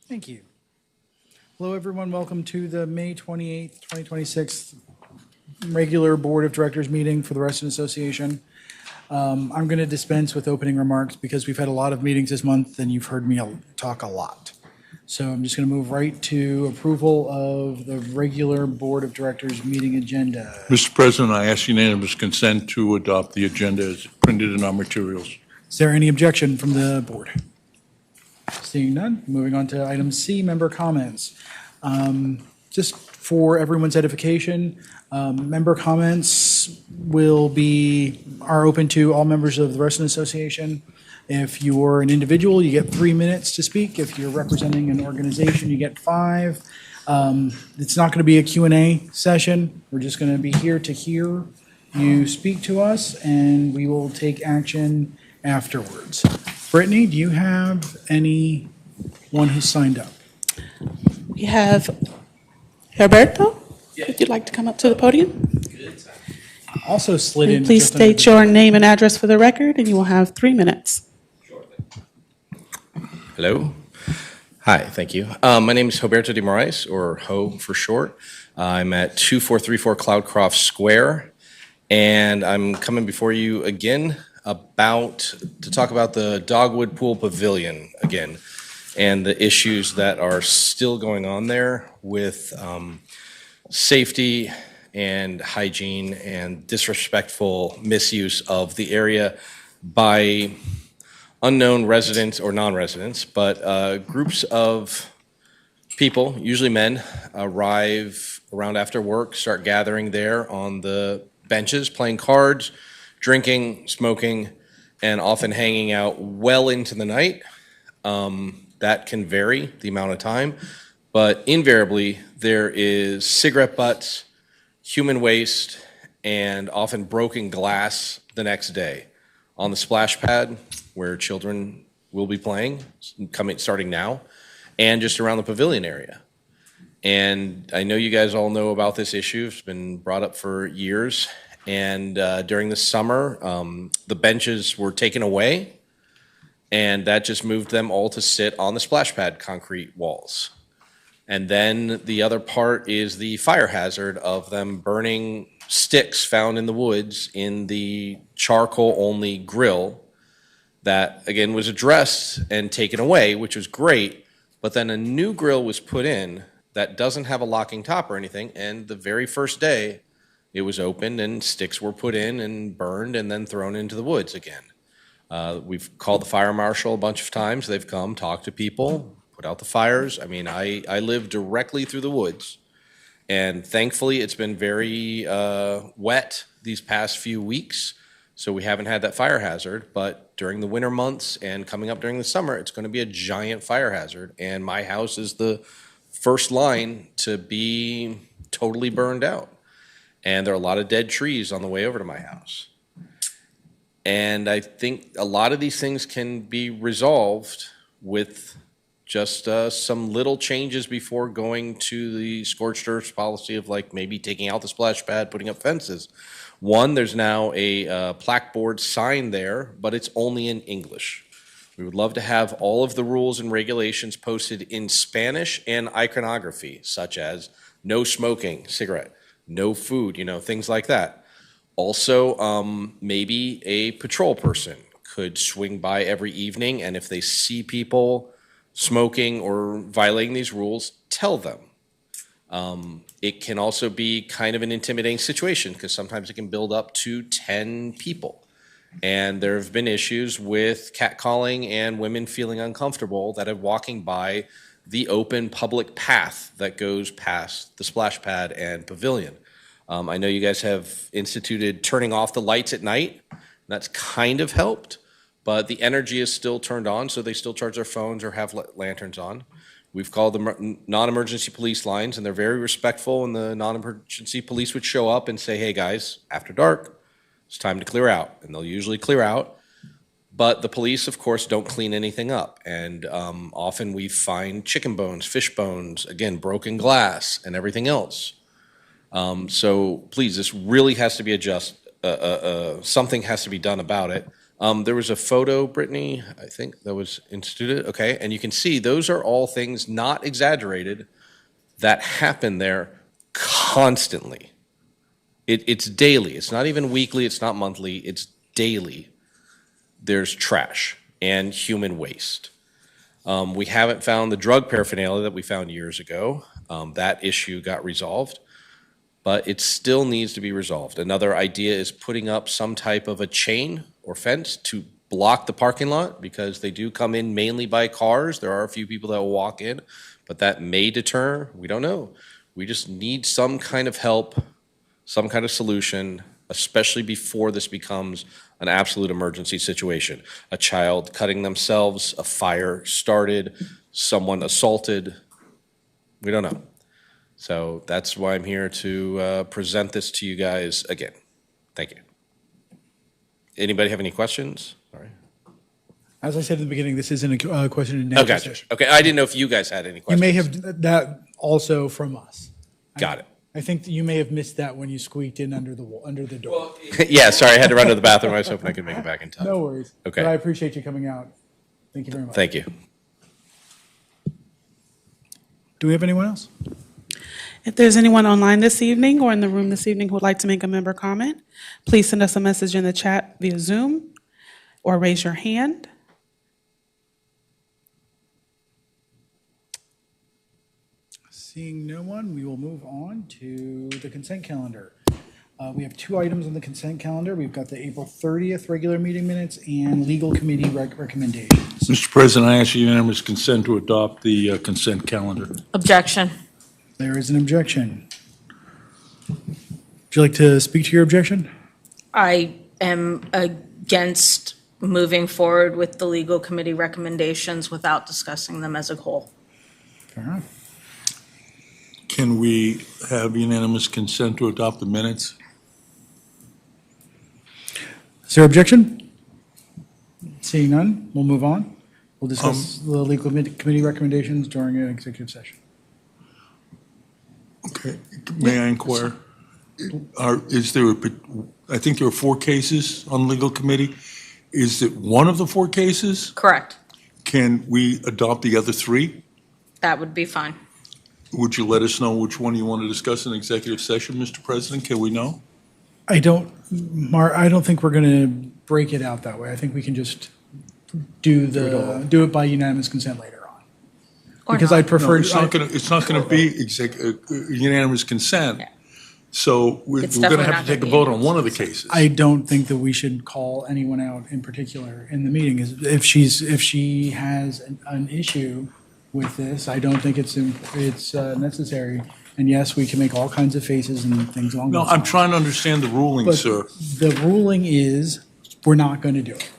Thank you. Hello, everyone. Welcome to the May 28th, 2026 regular Board of Directors meeting for the Reston Association. I'm going to dispense with opening remarks because we've had a lot of meetings this month and you've heard me talk a lot. So I'm just going to move right to approval of the regular Board of Directors meeting agenda. Mr. President, I ask unanimous consent to adopt the agenda as printed in our materials. Is there any objection from the board? Seeing none, moving on to item C, member comments. Just for everyone's edification, member comments are open to all members of the Reston Association. If you're an individual, you get 3 minutes to speak. If you're representing an organization, you get 5. It's not going to be a Q&A session. We're just going to be here to hear you speak to us, and we will take action afterwards. Brittany, do you have anyone who signed up? We have Roberto. Would you like to come up to the podium? Also slid in. Please state your name and address for the record, and you will have 3 minutes. Hello. Hi, thank you. My name is Roberto de Moraes, or Ho for short. I'm at 2434 Cloudcroft Square, and I'm coming before you again to talk about the Dogwood Pool Pavilion again, and the issues that are still going on there with safety and hygiene and disrespectful misuse of the area by unknown residents or non-residents, but groups of people, usually men, arrive around after work, start gathering there on the benches, playing cards, drinking, smoking, and often hanging out well into the night. That can vary the amount of time, but invariably there is cigarette butts, human waste, and often broken glass the next day on the splash pad where children will be playing, starting now, and just around the pavilion area. And I know you guys all know about this issue. It's been brought up for years. And during the summer, the benches were taken away, and that just moved them all to sit on the splash pad concrete walls. And then the other part is the fire hazard of them burning sticks found in the woods in the charcoal-only grill that, again, was addressed and taken away, which was great, but then a new grill was put in that doesn't have a locking top or anything, and the very first day it was opened and sticks were put in and burned and then thrown into the woods again. We've called the fire marshal a bunch of times. They've come, talked to people, put out the fires. I mean, I live directly through the woods, and thankfully it's been very wet these past few weeks, so we haven't had that fire hazard. But during the winter months and coming up during the summer, it's going to be a giant fire hazard, and my house is the first line to be totally burned out. And there are a lot of dead trees on the way over to my house. And I think a lot of these things can be resolved with just some little changes before going to the scorched earth policy of like maybe taking out the splash pad, putting up fences. One, there's now a plaqueboard sign there, but it's only in English. We would love to have all of the rules and regulations posted in Spanish and iconography, such as no smoking, cigarette, no food, things like that. Also, maybe a patrol person could swing by every evening, and if they see people smoking or violating these rules, tell them. It can also be kind of an intimidating situation because sometimes it can build up to 10 people. And there have been issues with catcalling and women feeling uncomfortable that are walking by the open public path that goes past the splash pad and pavilion. I know you guys have instituted turning off the lights at night. That's kind of helped, but the energy is still turned on, so they still charge their phones or have lanterns on. We've called the non-emergency police lines, and they're very respectful, and the non-emergency police would show up and say, hey guys, after dark, it's time to clear out, and they'll usually clear out. But the police, of course, don't clean anything up, and often we find chicken bones, fish bones, again, broken glass, and everything else. So please, this really has to be something has to be done about it. There was a photo, Brittany, I think, that was instituted. Okay, and you can see those are all things not exaggerated that happen there constantly. It's daily. It's not even weekly. It's not monthly. It's daily. There's trash and human waste. We haven't found the drug paraphernalia that we found years ago. That issue got resolved, but it still needs to be resolved. Another idea is putting up some type of a chain or fence to block the parking lot, because they do come in mainly by cars. There are a few people that will walk in, but that may deter. We don't know. We just need some kind of help, some kind of solution, especially before this becomes an absolute emergency situation. A child cutting themselves, a fire started, someone assaulted. We don't know. So that's why I'm here to present this to you guys again. Thank you. Anybody have any questions? All right. As I said in the beginning, this isn't a question and Oh, answer gotcha. session. Okay, I didn't know if you guys had any You questions. may have that also from us. Got it. I think that you may have missed that when you squeaked in under the door. Yeah, sorry, I had to run to the bathroom. I was hoping I could make it back in time. No worries. Okay. But I appreciate you coming out. Thank you very much. Thank you. Do we have anyone else? If there's anyone online this evening or in the room this evening who would like to make a member comment, please send us a message in the chat via Zoom or raise your hand. Seeing no one, we will move on to the consent calendar. We have 2 items on the consent calendar. We've got the April 30th regular meeting minutes and legal committee recommendations. Mr. President, I ask unanimous consent to adopt the consent calendar. Objection. There is an objection. Would you like to speak to your objection? I am against moving forward with the legal committee recommendations without discussing them as a whole. Fair enough. Can we have unanimous consent to adopt the minutes? Is there objection? Seeing none, we'll move on. We'll discuss the legal committee recommendations during an executive session. Okay, may I inquire? I think there are 4 cases on legal committee. Is it one of the 4 cases? Correct. Can we adopt the other 3? That would be fine. Would you let us know which one you want to discuss in executive session, Mr. President? Can we know? I don't think we're going to break it out that way. I think we can just do it by unanimous consent later on. Or Because not. I'd prefer. No, it's not going to be unanimous consent. Yeah. So we're It's going to definitely have not to take a gonna be vote on unanimous one of the consent. cases. I don't think that we should call anyone out in particular in the meeting. If she has an issue with this, I don't think it's necessary. And yes, we can make all kinds of faces and things along No, those I'm lines. trying to understand the ruling, But sir. the ruling is, we're not going to do it.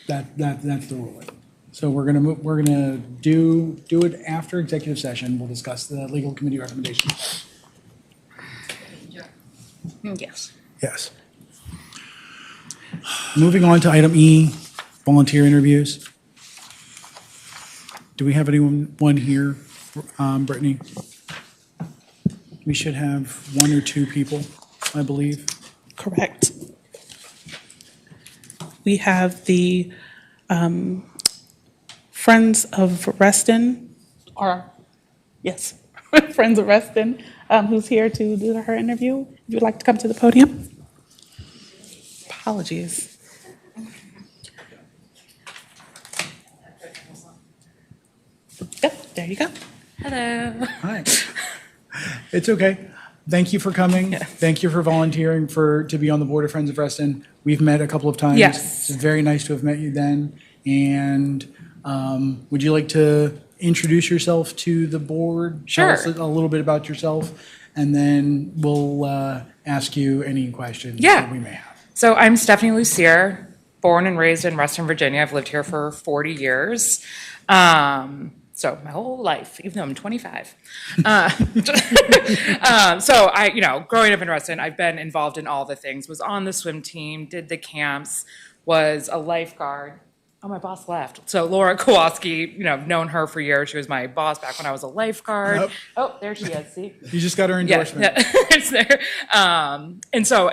That's the ruling. So we're gonna do it after executive session. We'll discuss the legal committee recommendations. Yes. Yes. Moving on to item E, volunteer interviews. Do we have anyone here, Brittany? We should have 1 or 2 people, I believe. Correct. We have the Friends of Reston, Friends of Reston, who's here to do her interview. If you'd like to come to the podium. Apologies. Yep, there you go. Hello. Hi. It's okay. Thank you for coming. Thank you for volunteering to be on the board of Friends of Reston. We've met a couple of times. Yes. It's very nice to have met you then. And would you like to introduce yourself to the board? Tell us Sure. a little bit about yourself, and then we'll ask you any questions Yeah. that we may have. So I'm Stephanie Lucier, born and raised in Reston, Virginia. I've lived here for 40 years. So my whole life, even though I'm 25. So growing up in Reston, I've been involved in all the things, was on the swim team, did the camps, was a lifeguard. Oh, my boss left. So Laura Kowalski, I've known her for years. She was my boss back when I was a lifeguard. Yep. Oh, there she is, see? You just got our endorsement. Yeah, it's there. And so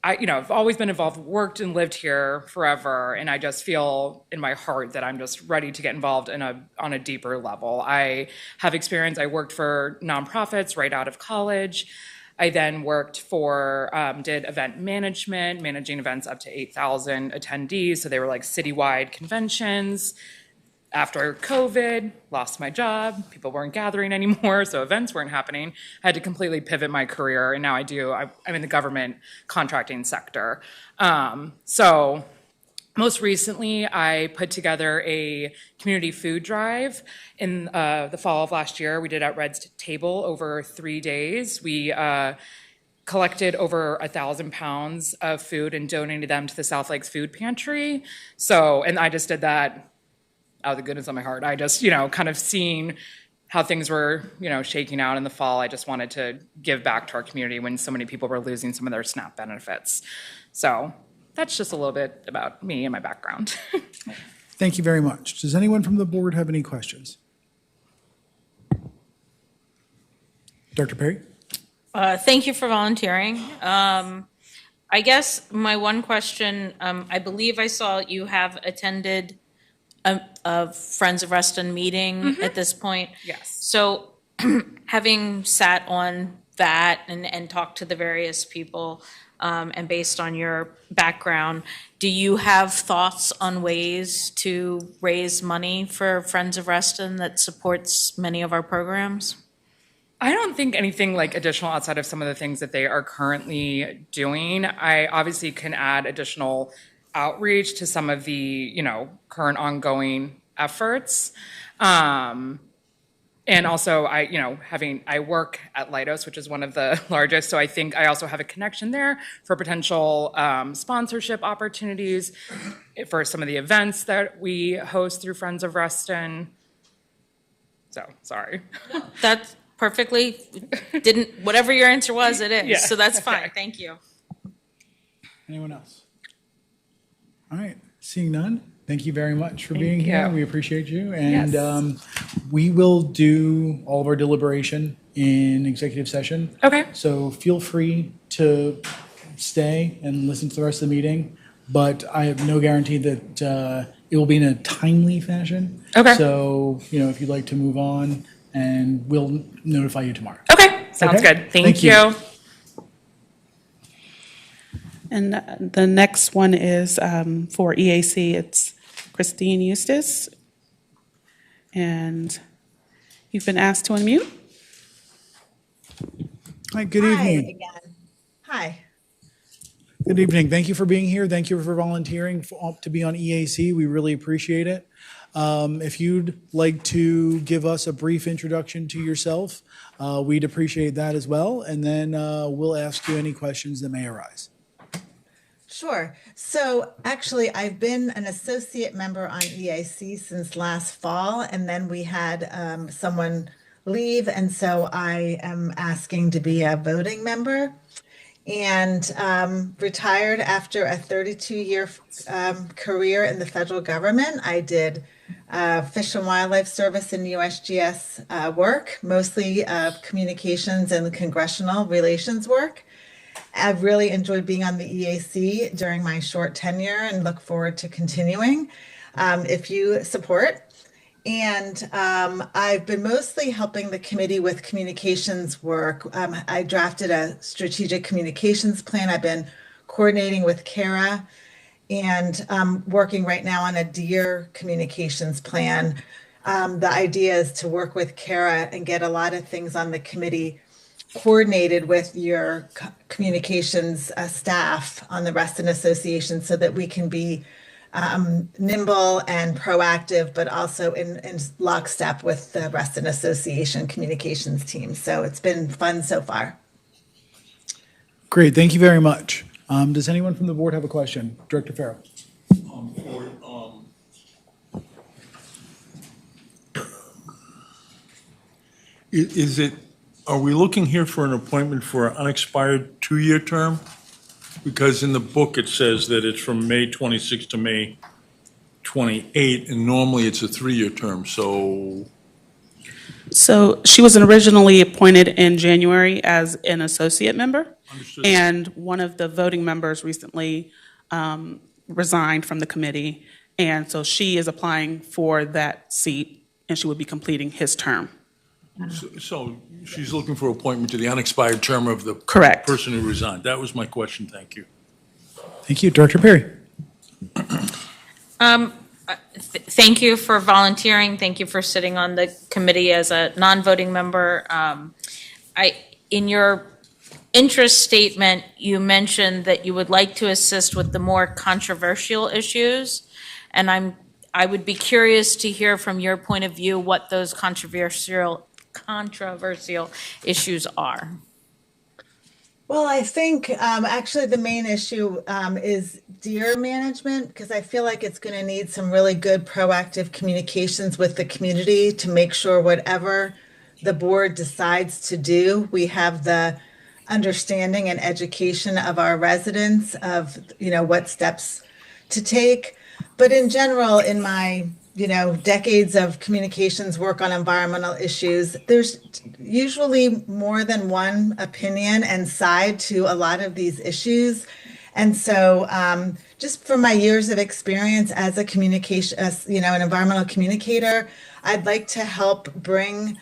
I've always been involved, worked and lived here forever, and I just feel in my heart that I'm just ready to get involved on a deeper level. I have experience. I worked for nonprofits right out of college. I then worked for, did event management, managing events up to 8,000 attendees. So they were like citywide conventions. After COVID, lost my job. People weren't gathering anymore, so events weren't happening. I had to completely pivot my career, and now I'm in the government contracting sector. So most recently, I put together a community food drive in the fall of last year. We did at Red's Table over 3 days. We collected over 1,000 pounds of food and donated them to the South Lakes Food Pantry. And I just did that out of the goodness of my heart. I just, kind of seeing how things were, shaking out in the fall. I just wanted to give back to our community when so many people were losing some of their SNAP benefits. So that's just a little bit about me and my background. Thank you very much. Does anyone from the board have any questions? Dr. Perry? Thank you for volunteering. I guess my one question, I believe I saw you have attended a Friends of Reston meeting at this point. Yes. So having sat on that and talked to the various people, and based on your background, do you have thoughts on ways to raise money for Friends of Reston that supports many of our programs? I don't think anything like additional outside of some of the things that they are currently doing. I obviously can add additional outreach to some of the, current ongoing efforts. And also I work at Leidos, which is one of the largest. So I think I also have a connection there for potential sponsorship opportunities for some of the events that we host through Friends of Reston. So, sorry. That's perfectly, whatever your answer was, it is. Yeah, So that's fine. okay. Thank you. Anyone else? All right, seeing none, thank you very much for being here. you. We appreciate you. And Yes. we will do all of our deliberation in executive session. Okay. So feel free to stay and listen to the rest of the meeting, but I have no guarantee that it will be in a timely fashion. Okay. So, if you'd like to move on, and we'll notify you tomorrow. Okay, sounds Okay. good. Thank you. And the next one is for EAC. It's Christine Eustace. And you've been asked to unmute. Hi, good Hi evening. again. Hi. Good evening. Thank you for being here. Thank you for volunteering to be on EAC. We really appreciate it. If you'd like to give us a brief introduction to yourself, we'd appreciate that as well. And then we'll ask you any questions that may arise. Sure. So actually, I've been an associate member on EAC since last fall, and then we had someone leave, and so I am asking to be a voting member. And retired after a 32-year career in the federal government. I did Fish and Wildlife Service and USGS work, mostly communications and congressional relations work. I've really enjoyed being on the EAC during my short tenure and look forward to continuing if you support. And I've been mostly helping the committee with communications work. I drafted a strategic communications plan. I've been coordinating with Kara and working right now on a DEAR communications plan. The idea is to work with Kara and get a lot of things on the committee coordinated with your communications staff on the Reston Association so that we can be nimble and proactive, but also in lockstep with the Reston Association communications team. So it's been fun so far. Great. Thank you very much. Does anyone from the board have a question? Director Farrow. Are we looking here for an appointment for an unexpired 2-year term? Because in the book, it says that it's from May 26 to May 28, and normally it's a 3-year term, so. So she was originally appointed in January as an associate member. Understood. And one of the voting members recently resigned from the committee. And so she is applying for that seat, and she would be completing his term. So she's looking for appointment to the unexpired term of the Correct. person who resigned. That was my question. Thank you. Thank you. Director Perry? Thank you for volunteering. Thank you for sitting on the committee as a non-voting member. In your interest statement, you mentioned that you would like to assist with the more controversial issues. And I would be curious to hear from your point of view what those controversial issues are. Well, I think actually the main issue is deer management, because I feel like it's going to need some really good proactive communications with the community to make sure whatever the board decides to do, we have the understanding and education of our residents of, what steps to take. But in general, in my decades of communications work on environmental issues, there's usually more than one opinion and side to a lot of these issues. And so just from my years of experience as a an environmental communicator, I'd like to help bring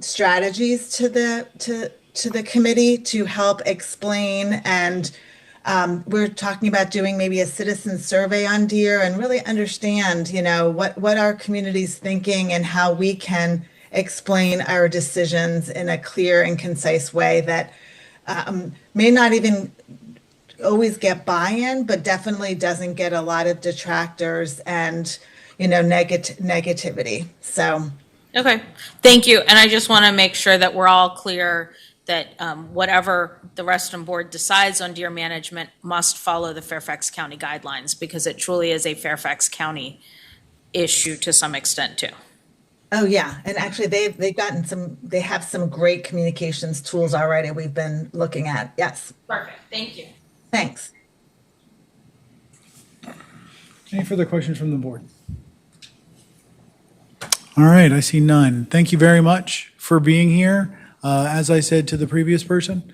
strategies to the committee to help explain, and we're talking about doing maybe a citizen survey on deer and really understand, what our community's thinking and how we can explain our decisions in a clear and concise way that may not even always get buy-in, but definitely doesn't get a lot of detractors and, negativity. So. Okay, thank you. And I just want to make sure that we're all clear that whatever the Reston Board decides on deer management must follow the Fairfax County guidelines, because it truly is a Fairfax County issue to some extent too. Oh, yeah. And actually they have some great communications tools already we've been looking at. Yes. Perfect, thank you. Thanks. Any further questions from the board? All right, I see none. Thank you very much for being here. As I said to the previous person,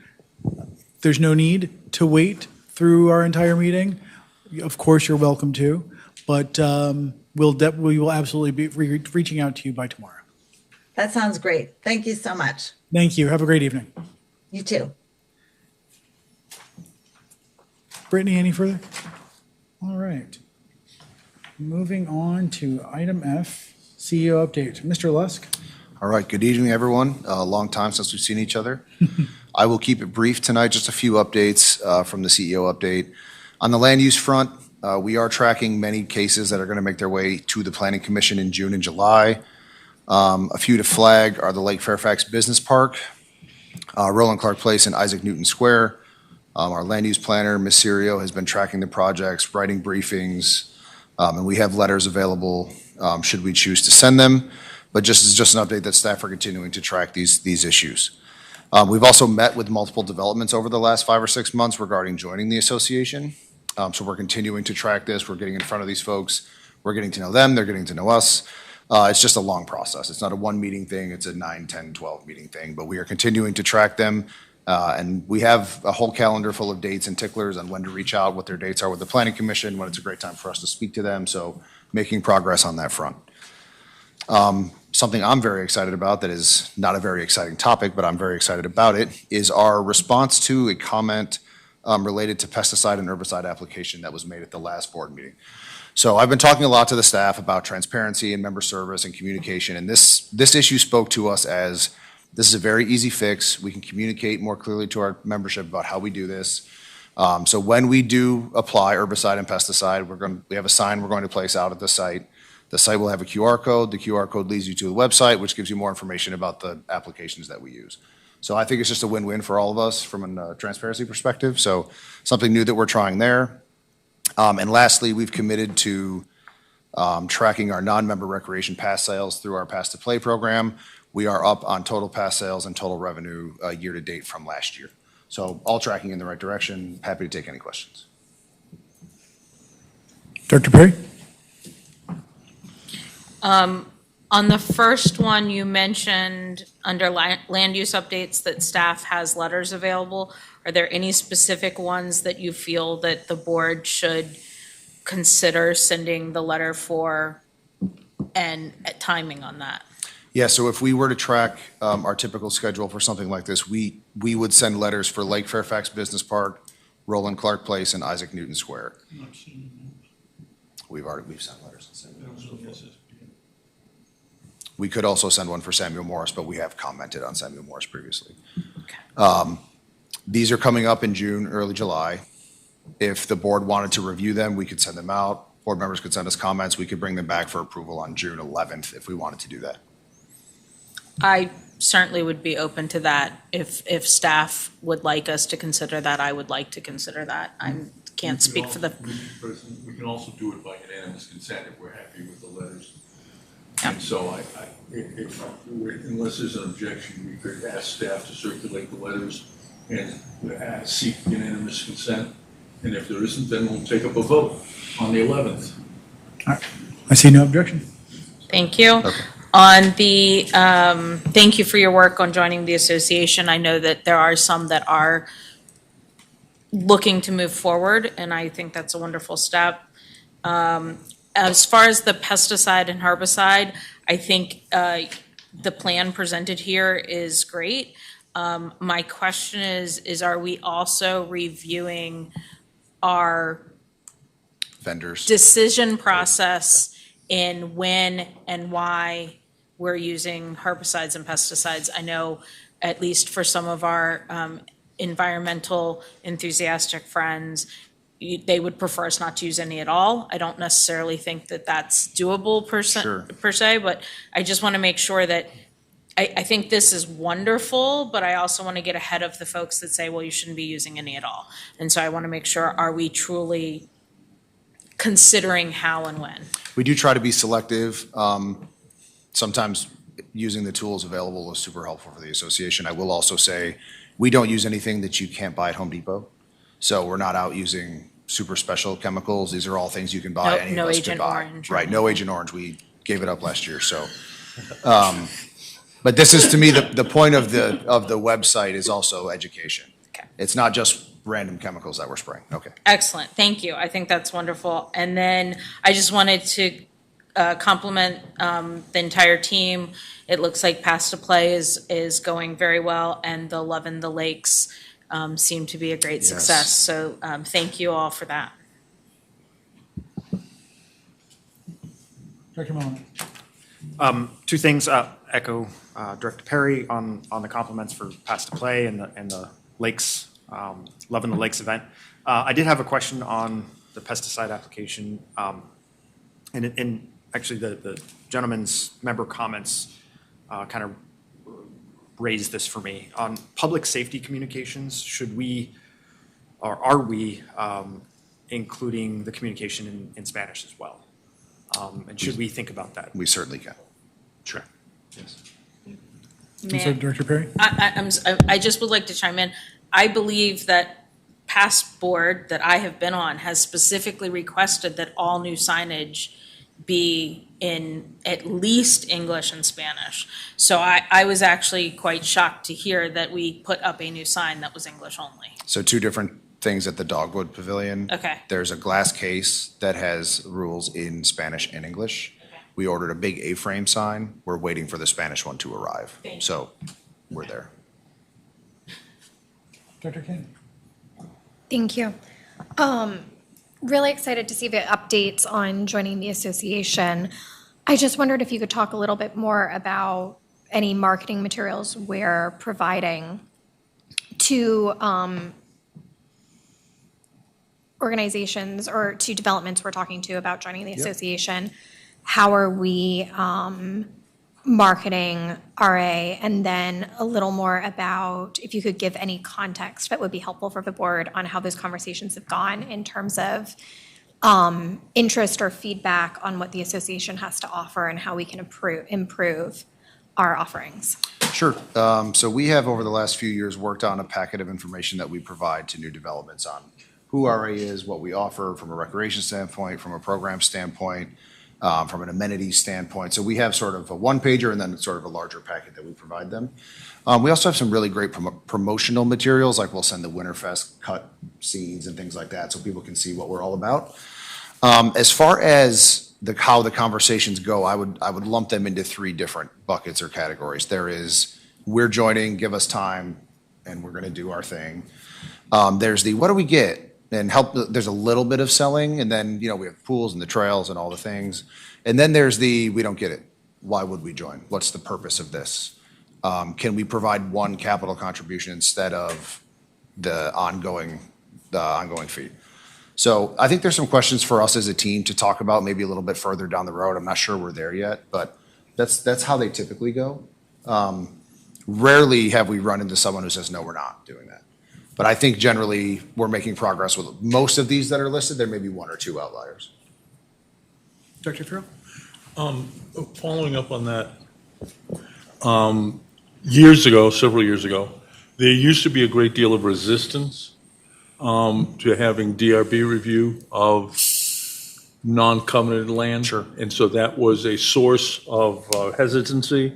there's no need to wait through our entire meeting. Of course, you're welcome to, but we will absolutely be reaching out to you by tomorrow. That sounds great. Thank you so much. Thank you. Have a great evening. You too. Brittany, any further? All right. Moving on to item F, CEO update. Mr. Lusk? All right, good evening, everyone. A long time since we've seen each other. I will keep it brief tonight, just a few updates from the CEO update. On the land use front, we are tracking many cases that are going to make their way to the Planning Commission in June and July. A few to flag are the Lake Fairfax Business Park, Roland Clark Place, and Isaac Newton Square. Our land use planner, Ms. Serio, has been tracking the projects, writing briefings, and we have letters available should we choose to send them. But just an update that staff are continuing to track these issues. We've also met with multiple developments over the last 5 or 6 months regarding joining the association. So we're continuing to track this. We're getting in front of these folks. We're getting to know them. They're getting to know us. It's just a long process. It's not a 1 meeting thing. It's a 9, 10, 12 meeting thing. But we are continuing to track them. And we have a whole calendar full of dates and ticklers on when to reach out, what their dates are with the Planning Commission, when it's a great time for us to speak to them. So making progress on that front. Something I'm very excited about that is not a very exciting topic, but I'm very excited about it, is our response to a comment related to pesticide and herbicide application that was made at the last board meeting. So I've been talking a lot to the staff about transparency and member service and communication, and this issue spoke to us as this is a very easy fix. We can communicate more clearly to our membership about how we do this. So when we do apply herbicide and pesticide, we have a sign we're going to place out at the site. The site will have a QR code. The QR code leads you to the website, which gives you more information about the applications that we use. So I think it's just a win-win for all of us from a transparency perspective. So something new that we're trying there. And lastly, we've committed to tracking our non-member recreation pass sales through our Pass to Play program. We are up on total pass sales and total revenue year to date from last year. So all tracking in the right direction. Happy to take any questions. Dr. Perry? On the first one, you mentioned under land use updates that staff has letters available. Are there any specific ones that you feel that the board should consider sending the letter for and timing on that? Yeah, so if we were to track our typical schedule for something like this, we would send letters for Lake Fairfax Business Park, Roland Clark Place, and Isaac Newton Square. We've sent letters. We could also send one for Samuel Morris, but we have commented on Samuel Morris previously. These are coming up in June, early July. If the board wanted to review them, we could send them out. Board members could send us comments. We could bring them back for approval on June 11th if we wanted to do that. I certainly would be open to that. If staff would like us to consider that, I would like to consider that. I can't speak for the. Mr. President, we can also do it by unanimous consent if we're happy with the letters. Yeah. And so unless there's an objection, we could ask staff to circulate the letters and seek unanimous consent. And if there isn't, then we'll take up a vote on the 11th. All right. I see no objection. Thank you. Okay. On the, thank you for your work on joining the association. I know that there are some that are looking to move forward, and I think that's a wonderful step. As far as the pesticide and herbicide, I think the plan presented here is great. My question is are we also reviewing our Vendors. decision process in when and why we're using herbicides and pesticides? I know, at least for some of our environmental enthusiastic friends, they would prefer us not to use any at all. I don't necessarily think that that's doable per se, but I just want to make sure that I think this is wonderful, but I also want to get ahead of the folks that say, well, you shouldn't be using any at all. And so I want to make sure, are we truly considering how and when? We do try to be selective. Sometimes using the tools available is super helpful for the association. I will also say, we don't use anything that you can't buy at Home Depot. So we're not out using super special chemicals. These are all things you can buy. Any No of us Agent can buy. Orange. Right, no Agent Orange. We gave it up last year, so. But this is, to me, the point of the website is also education. Okay. It's not just random chemicals that we're spraying. Okay. Excellent, thank you. I think that's wonderful. And then I just wanted to compliment the entire team. It looks like Pass to Play is going very well, and the Love in the Lakes seem to be a great success. So thank you all for that. Director Mullen. Two things, echo Director Perry on the compliments for Pass to Play and the Lakes, Love in the Lakes event. I did have a question on the pesticide application. And actually the gentleman's member comments kind of raised this for me. On public safety communications, should we, or are we including the communication in Spanish as well? And should we think about that? We certainly can. Sure. Yes. So, Director Perry? I just would like to chime in. I believe that past board that I have been on has specifically requested that all new signage be in at least English and Spanish. So I was actually quite shocked to hear that we put up a new sign that was English only. So two different things at the Dogwood Pavilion. Okay. There's a glass case that has rules in Spanish and English. We ordered a big A-frame sign. We're waiting for the Spanish one to arrive. Thank you. So we're there. Director King? Thank you. Really excited to see the updates on joining the association. I just wondered if you could talk a little bit more about any marketing materials we're providing to organizations or to developments we're talking to about joining the association. How are we marketing RA? And then a little more about, if you could give any context that would be helpful for the board on how those conversations have gone in terms of interest or feedback on what the association has to offer and how we can improve our offerings. Sure. So we have, over the last few years, worked on a packet of information that we provide to new developments on who RA is, what we offer from a recreation standpoint, from a program standpoint. from an amenities standpoint. So we have sort of a one-pager and then sort of a larger packet that we provide them. We also have some really great promotional materials, like we'll send the Winterfest cut scenes and things like that, so people can see what we're all about. As far as how the conversations go, I would lump them into three different buckets or categories. There is, we're joining, give us time, and we're gonna do our thing. There's the, what do we get? And help, there's a little bit of selling, and then, you know, we have pools and the trails and all the things. And then there's the, we don't get it. Why would we join? What's the purpose of this? Can we provide one capital contribution instead of the ongoing fee? So I think there's some questions for us as a team to talk about maybe a little bit further down the road. I'm not sure we're there yet, but that's how they typically go. Rarely have we run into someone who says, no, we're not doing that. But I think generally we're making progress with most of these that are listed. There may be one or two outliers. Dr. Farrell? Following up on that, years ago, several years ago, there used to be a great deal of resistance to having DRB review of non-covenanted land. Sure. And so that was a source of hesitancy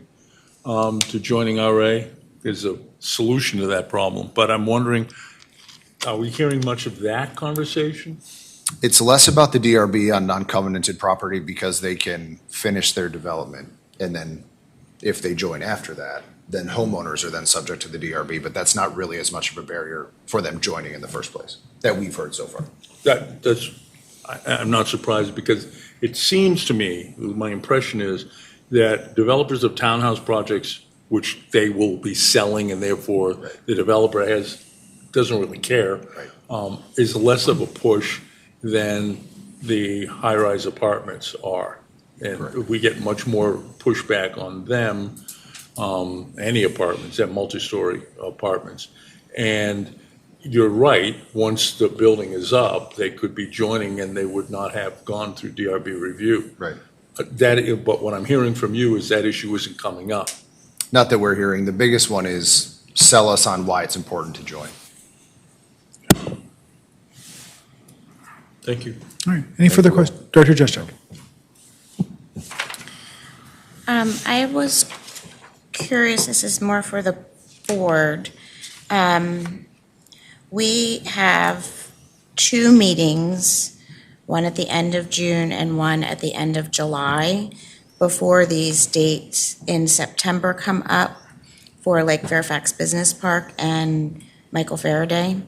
to joining RA. Is a solution to that problem. But I'm wondering, are we hearing much of that conversation? It's less about the DRB on non-covenanted property because they can finish their development. And then if they join after that, then homeowners are then subject to the DRB, but that's not really as much of a barrier for them joining in the first place that we've heard so far. I'm not surprised because it seems to me, my impression is that developers of townhouse projects, which they will be selling and therefore the developer doesn't really care, is less of a push than the high-rise apartments are. And we get much more pushback on them, any apartments, that multi-story apartments. And you're right, once the building is up, they could be joining and they would not have gone through DRB review. Right. But what I'm hearing from you is that issue isn't coming up. Not that we're hearing. The biggest one is sell us on why it's important to join. Thank you. All right, any further questions? Director Juszczyk? I was curious, this is more for the board. We have two meetings, one at the end of June and one at the end of July, before these dates in September come up for Lake Fairfax Business Park and Michael Faraday.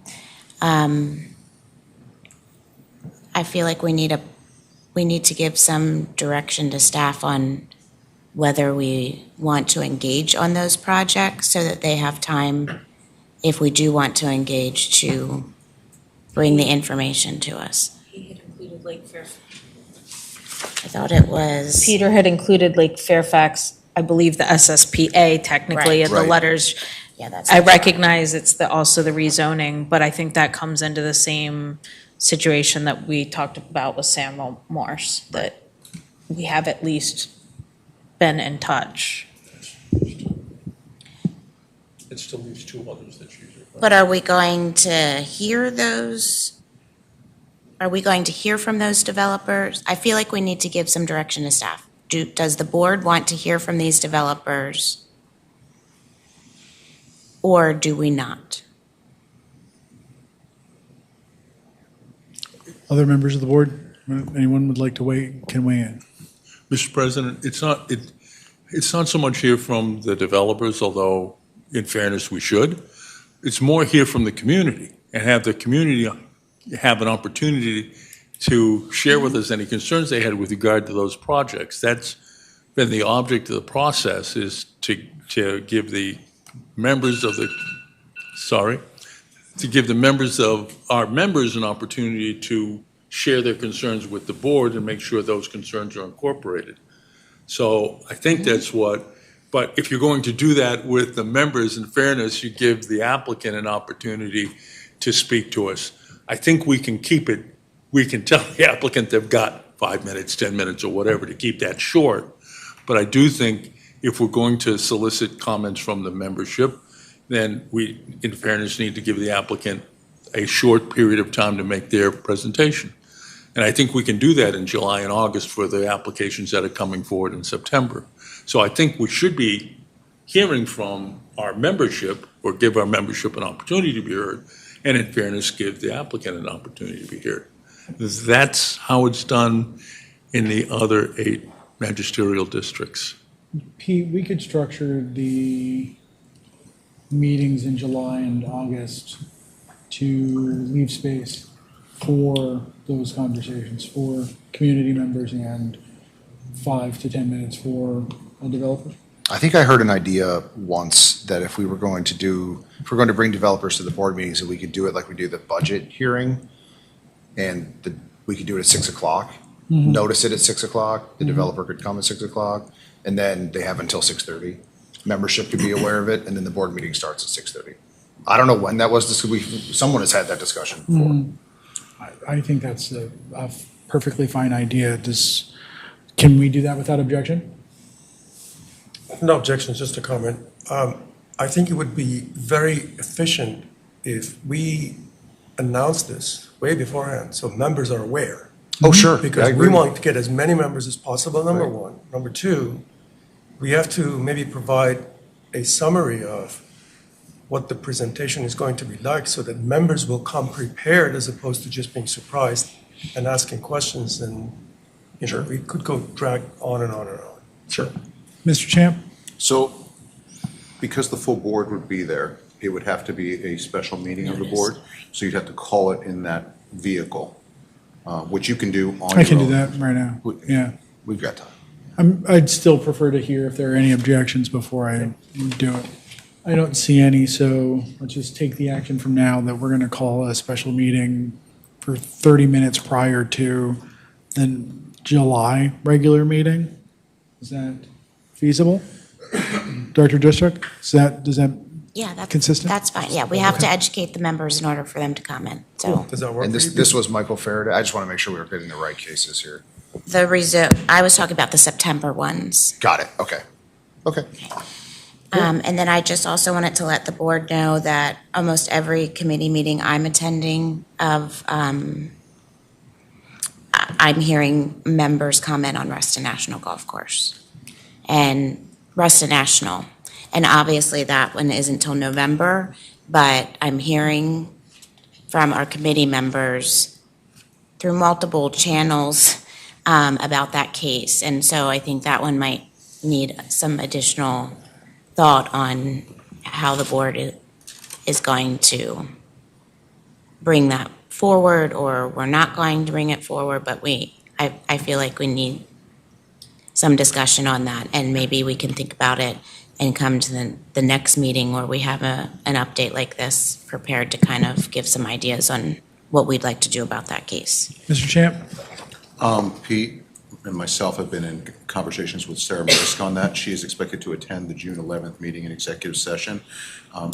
I feel like we need to give some direction to staff on whether we want to engage on those projects so that they have time, if we do want to engage, to bring the information to us. He had included Lake Fairfax. I thought it was. Peter had included Lake Fairfax, I believe the SSPA technically, Right. in the Right. letters. Yeah, that's. I recognize it's also the rezoning, but I think that comes into the same situation that we talked about with Samuel Morse, that we have at least been in touch. It still leaves two others that she's required. But are we going to hear those? Are we going to hear from those developers? I feel like we need to give some direction to staff. Does the board want to hear from these developers? Or do we not? Other members of the board? Anyone would like to can weigh in? Mr. President, it's not so much hear from the developers, although in fairness we should. It's more hear from the community and have the community have an opportunity to share with us any concerns they had with regard to those projects. That's been the object of the process, is to give the members of our members an opportunity to share their concerns with the board and make sure those concerns are incorporated. So I think that's but if you're going to do that with the members, in fairness, you give the applicant an opportunity to speak to us. I think we can tell the applicant they've got 5 minutes, 10 minutes, or whatever to keep that short. But I do think if we're going to solicit comments from the membership, then we, in fairness, need to give the applicant a short period of time to make their presentation. And I think we can do that in July and August for the applications that are coming forward in September. So I think we should be hearing from our membership, or give our membership an opportunity to be heard, and in fairness, give the applicant an opportunity to be heard. That's how it's done in the other 8 magisterial districts. Pete, we could structure the meetings in July and August to leave space for those conversations, for community members, and 5 to 10 minutes for a developer. I think I heard an idea once that if we were going to bring developers to the board meetings, that we could do it like we do the budget hearing, and we could do it at 6 o'clock. Notice it at 6 o'clock, the developer could come at 6 o'clock, and then they have until 6:30. Membership could be aware of it, and then the board meeting starts at 6:30. I don't know when that was, someone has had that discussion before. I think that's a perfectly fine idea. Can we do that without objection? No objections, just a comment. I think it would be very efficient if we announce this way beforehand, so members are aware. Oh, sure. I Because we agree. want to get as many members as possible, number Right. one. Number two, we have to maybe provide a summary of what the presentation is going to be like, so that members will come prepared as opposed to just being surprised and asking questions, and, we could go drag on and on and on. Sure. Mr. Champ? So, because the full board would be there, it would have to be a special meeting of the board. So you'd have to call it in that vehicle, which you can do on your own. I can do that right now. Yeah. We've got time. I'd still prefer to hear if there are any objections before I do it. I don't see any, so let's just take the action from now that we're going to call a special meeting for 30 minutes prior to the July regular meeting. Is that feasible? Director District, does that, Yeah, that's. Consistent? That's fine. Yeah, we have to educate the members in order for them to comment, so. Does that work And for you? this was Michael Faraday. I just want to make sure we were getting the right cases here. I was talking about the September ones. Got it, okay. Okay. And then I just also wanted to let the board know that almost every committee meeting I'm attending I'm hearing members comment on Reston National Golf Course. And Reston National, and obviously that one isn't till November, but I'm hearing from our committee members through multiple channels about that case. And so I think that one might need some additional thought on how the board is going to bring that forward, or we're not going to bring it forward, but I feel like we need some discussion on that, and maybe we can think about it and come to the next meeting where we have an update like this prepared to kind of give some ideas on what we'd like to do about that case. Mr. Champ? Pete and myself have been in conversations with Sarah Mariska on that. She is expected to attend the June 11th meeting in executive session.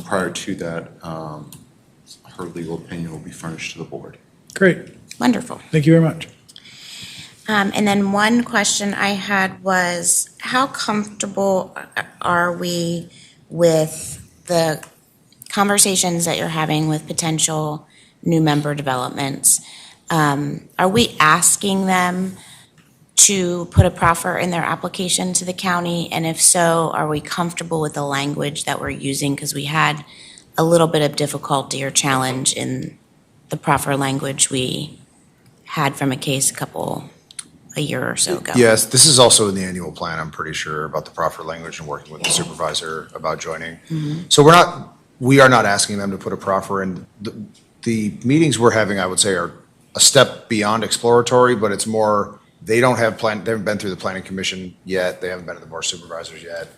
Prior to that, her legal opinion will be furnished to the board. Great. Wonderful. Thank you very much. And then one question I had was, how comfortable are we with the conversations that you're having with potential new member developments? Are we asking them to put a proffer in their application to the county? And if so, are we comfortable with the language that we're using? Because we had a little bit of difficulty or challenge in the proffer language we had from a case a year or so ago. Yes, this is also in the annual plan, I'm pretty sure, about the proper language and working with the supervisor about joining. So we are not asking them to put a proffer in. The meetings we're having, I would say, are a step beyond exploratory, but it's more, they haven't been through the planning commission yet, they haven't been to the board of supervisors yet.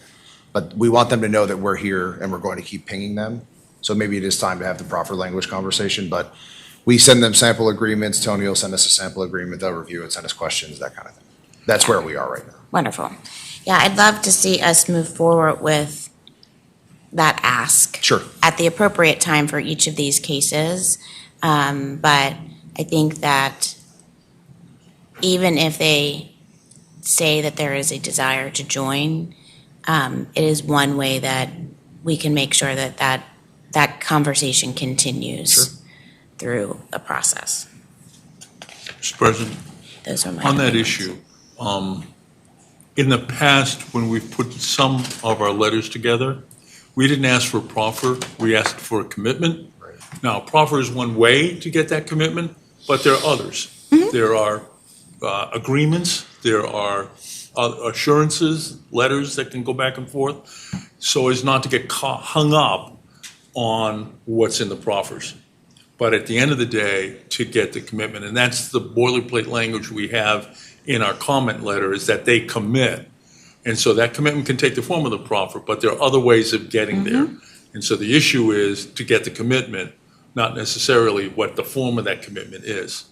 But we want them to know that we're here and we're going to keep pinging them. So maybe it is time to have the proper language conversation, but we send them sample agreements. Tony will send us a sample agreement. They'll review it, send us questions, that kind of thing. That's where we are right now. Wonderful. Yeah, I'd love to see us move forward with that ask. Sure. At the appropriate time for each of these cases. But I think that even if they say that there is a desire to join, it is one way that we can make sure that conversation continues through a process. Mr. President, Those are my on that comments. issue, in the past, when we've put some of our letters together, we didn't ask for a proffer, we asked for a commitment. Now, proffer is one way to get that commitment, but there are others. There are agreements, there are assurances, letters that can go back and forth, so as not to get hung up on what's in the proffers. But at the end of the day, to get the commitment, and that's the boilerplate language we have in our comment letter, is that they commit. And so that commitment can take the form of the proffer, but there are other ways of getting there. And so the issue is to get the commitment, not necessarily what the form of that commitment is.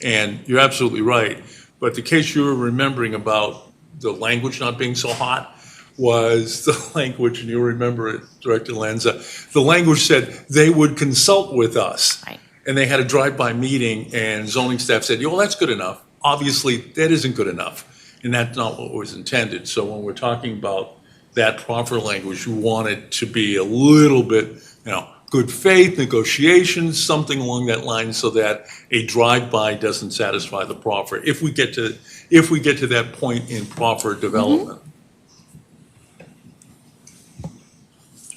And you're absolutely right. But the case you were remembering about the language not being so hot was the language, and you'll remember it, Director Lanza, the language said they would consult with us. Right. And they had a drive-by meeting, and zoning staff said, well, that's good enough. Obviously, that isn't good enough, and that's not what was intended. So when we're talking about that proffer language, we want it to be a little bit, good faith, negotiations, something along that line, so that a drive-by doesn't satisfy the proffer, if we get to that point in proffer development.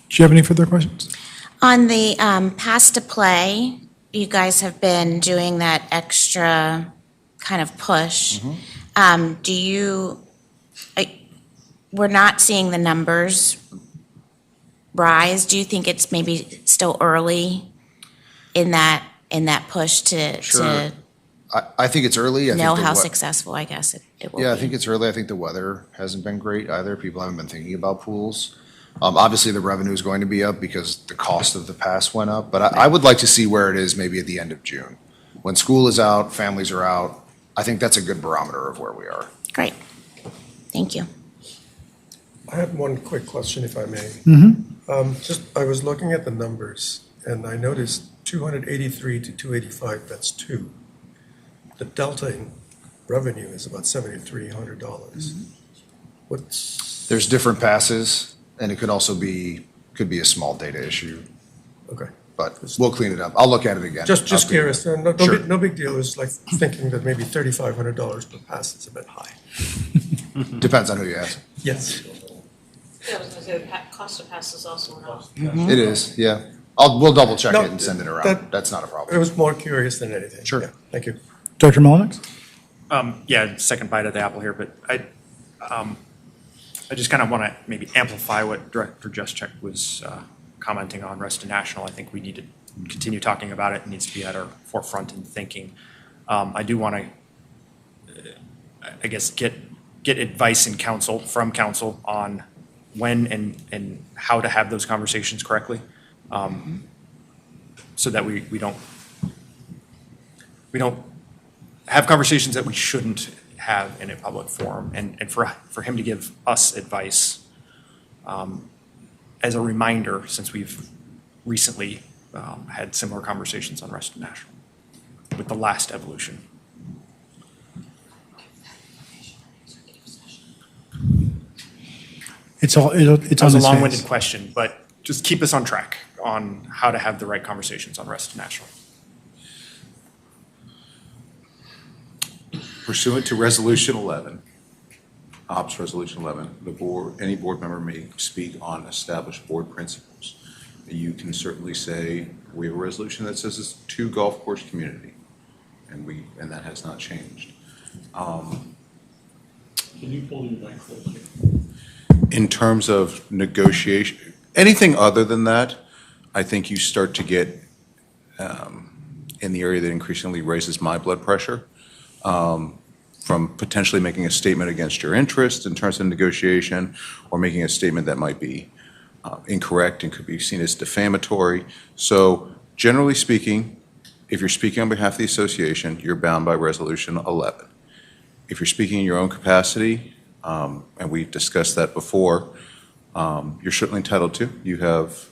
Do you have any further questions? On the pass to play, you guys have been doing that extra kind of push. We're not seeing the numbers rise. Do you think it's maybe still early in that push to Sure. I think it's early. I know think how successful, I guess, it will be? Yeah, I think it's early. I think the weather hasn't been great either. People haven't been thinking about pools. Obviously, the revenue is going to be up because the cost of the pass went up, but I would like to see where it is maybe at the end of June. When school is out, families are out, I think that's a good barometer of where we are. Great. Thank you. I had one quick question, if I may. I was looking at the numbers, and I noticed 283 to 285, that's two. The delta in revenue is about $7,300. There's different passes, and it could also be a small data issue, Okay. but we'll clean it up. I'll look at it again. Just I'll clean it curious, up. no Sure. big, no big deal, it's like thinking that maybe $3,500 per pass is a bit high. Depends on who you ask. Yes. Yeah, I was gonna say, the cost of pass is also went up. It is, yeah. We'll double check No, it and send it around. that- That's not a I problem. was more curious than anything. Sure. Yeah, thank you. Dr. Mullenix? Yeah, second bite of the apple here, but I just kind of want to maybe amplify what Director Juszczyk was commenting on Reston National. I think we need to continue talking about it. It needs to be at our forefront in thinking. I do want to, I guess, get advice and from council on when and how to have those conversations correctly, so that we don't have conversations that we shouldn't have in a public forum, and for him to give us advice as a reminder, since we've recently had similar conversations on Reston National with the last evolution. It's on That was a his long-winded face. question, but just keep us on track on how to have the right conversations on Reston National. Pursuant to Resolution 11, Ops Resolution 11, any board member may speak on established board principles. You can certainly say, we have a resolution that says it's two golf course community, and that has not changed. Can you pull your mic closer? In terms of negotiation, anything other than that, I think you start to get in the area that increasingly raises my blood pressure, from potentially making a statement against your interest in terms of negotiation, or making a statement that might be incorrect and could be seen as defamatory. So generally speaking, if you're speaking on behalf of the association, you're bound by Resolution 11. If you're speaking in your own capacity, and we've discussed that before, you're certainly entitled to. You have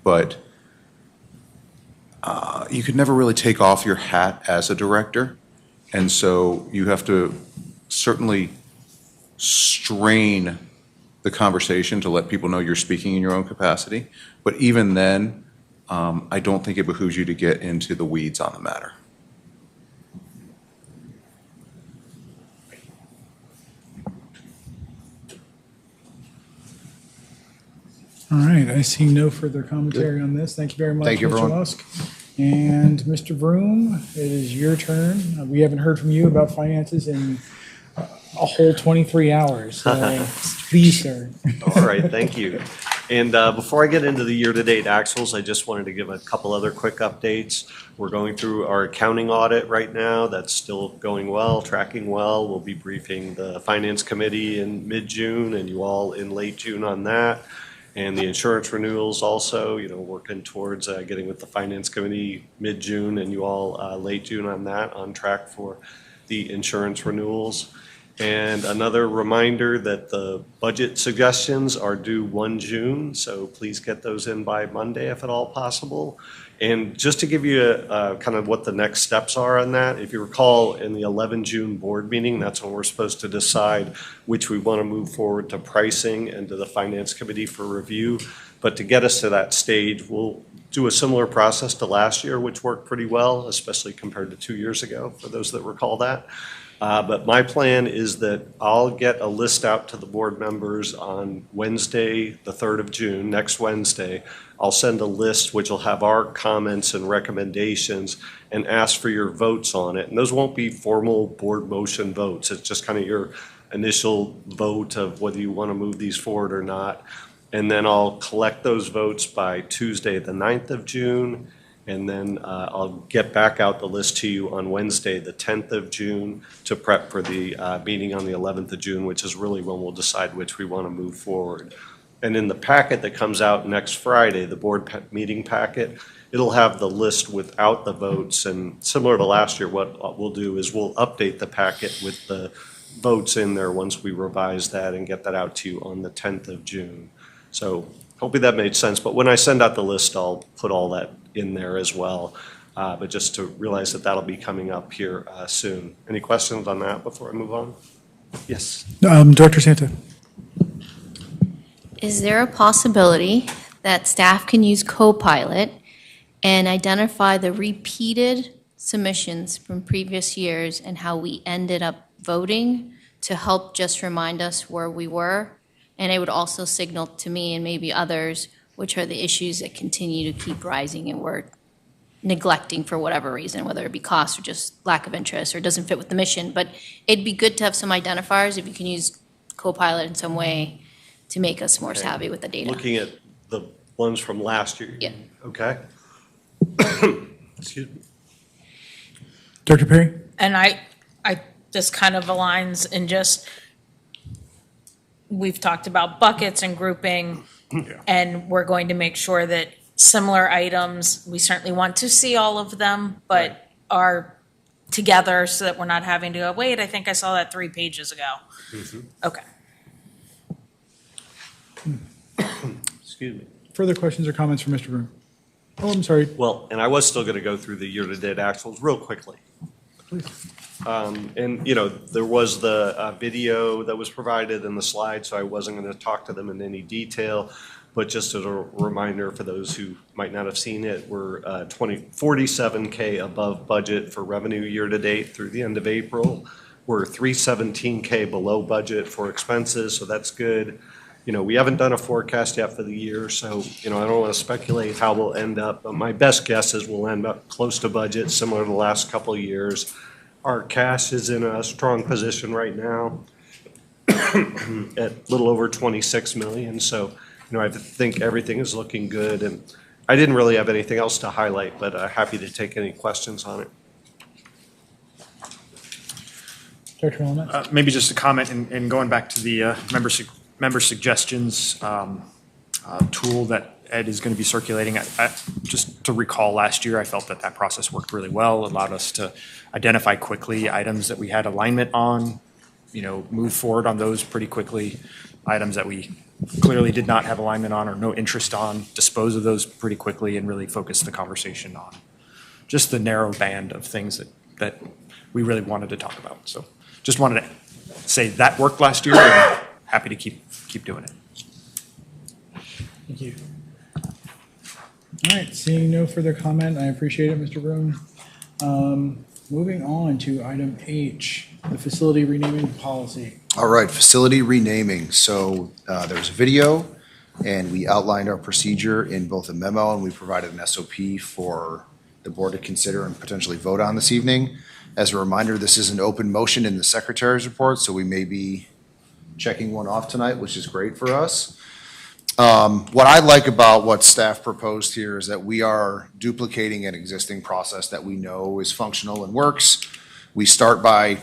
but you could never really take off your hat as a director. And so you have to certainly strain the conversation to let people know you're speaking in your own capacity. But even then, I don't think it behooves you to get into the weeds on the matter. All right, I see no further commentary on this. Thank you very much, Thank you, Mr. everyone. Lusk. And Mr. Vroom, it is your turn. We haven't heard from you about finances in a whole 23 hours. So please, sir. All right, thank you. And before I get into the year-to-date actuals, I just wanted to give a couple other quick updates. We're going through our accounting audit right now. That's still going well, tracking well. We'll be briefing the Finance Committee in mid-June and you all in late June on that. And the insurance renewals also, working towards getting with the Finance Committee mid-June and you all late June on that, on track for the insurance renewals. And another reminder that the budget suggestions are due 1 June, so please get those in by Monday if at all possible. And just to give you a kind of what the next steps are on that, if you recall in the 11 June board meeting, that's when we're supposed to decide which we want to move forward to pricing and to the Finance Committee for review. But to get us to that stage, we'll do a similar process to last year, which worked pretty well, especially compared to 2 years ago, for those that recall that. But my plan is that I'll get a list out to the board members on Wednesday, the 3rd of June, next Wednesday. I'll send a list which will have our comments and recommendations and ask for your votes on it. And those won't be formal board motion votes. It's just kind of your initial vote of whether you want to move these forward or not. And then I'll collect those votes by Tuesday, the 9th of June. And then I'll get back out the list to you on Wednesday, the 10th of June, to prep for the meeting on the 11th of June, which is really when we'll decide which we want to move forward. And in the packet that comes out next Friday, the board meeting packet, it'll have the list without the votes. And similar to last year, what we'll do is we'll update the packet with the votes in there once we revise that and get that out to you on the 10th of June. So hopefully that made sense. But when I send out the list, I'll put all that in there as well. But just to realize that that'll be coming up here soon. Any questions on that before I move on? Yes. Director Santa. Is there a possibility that staff can use Copilot and identify the repeated submissions from previous years and how we ended up voting to help just remind us where we were? And it would also signal to me and maybe others which are the issues that continue to keep rising and we're neglecting for whatever reason, whether it be cost or just lack of interest or doesn't fit with the mission. But it'd be good to have some identifiers if you can use Copilot in some way to make us more savvy with the data. Looking at the ones from last year. Yeah. Okay. Excuse me. Director Perry? And I this kind of aligns in just, we've talked about buckets and grouping, and we're going to make sure that similar items, we certainly want to see all of them, but are together so that we're not having to go, wait, I think I saw that 3 pages ago. Okay. Excuse me. Further questions or comments from Mr. Vroom? Oh, I'm sorry. Well, and I was still going to go through the year-to-date actuals real quickly. And, there was the video that was provided in the slide, so I wasn't going to talk to them in any detail. But just as a reminder for those who might not have seen it, we're 47K above budget for revenue year-to-date through the end of April. We're 317K below budget for expenses, so that's good. We haven't done a forecast yet for the year, so, I don't want to speculate how we'll end up. But my best guess is we'll end up close to budget, similar to the last couple of years. Our cash is in a strong position right now at a little over 26 million. So, I think everything is looking good. And I didn't really have anything else to highlight, but happy to take any questions on it. Director Willamette? Maybe just a comment and going back to the member suggestions tool that Ed is going to be circulating. Just to recall, last year, I felt that process worked really well, allowed us to identify quickly items that we had alignment on, move forward on those pretty quickly, items that we clearly did not have alignment on or no interest on, dispose of those pretty quickly and really focus the conversation on just the narrow band of things that we really wanted to talk about. So just wanted to say that worked last year and happy to keep doing it. Thank you. All right, seeing no further comment, I appreciate it, Mr. Vroom. Moving on to item H, the facility renaming policy. All right, facility renaming. So there's a video And we outlined our procedure in both a memo, and we provided an SOP for the board to consider and potentially vote on this evening. As a reminder, this is an open motion in the secretary's report, so we may be checking one off tonight, which is great for us. What I like about what staff proposed here is that we are duplicating an existing process that we know is functional and works. We start by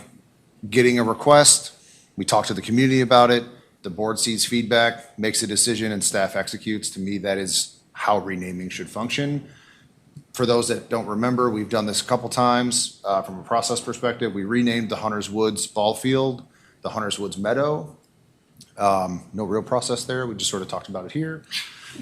getting a request, we talk to the community about it, the board sees feedback, makes a decision, and staff executes. To me, that is how renaming should function. For those that don't remember, we've done this a couple times from a process perspective. We renamed the Hunters Woods Ball Field, the Hunters Woods Meadow. No real process there. We just sort of talked about it here.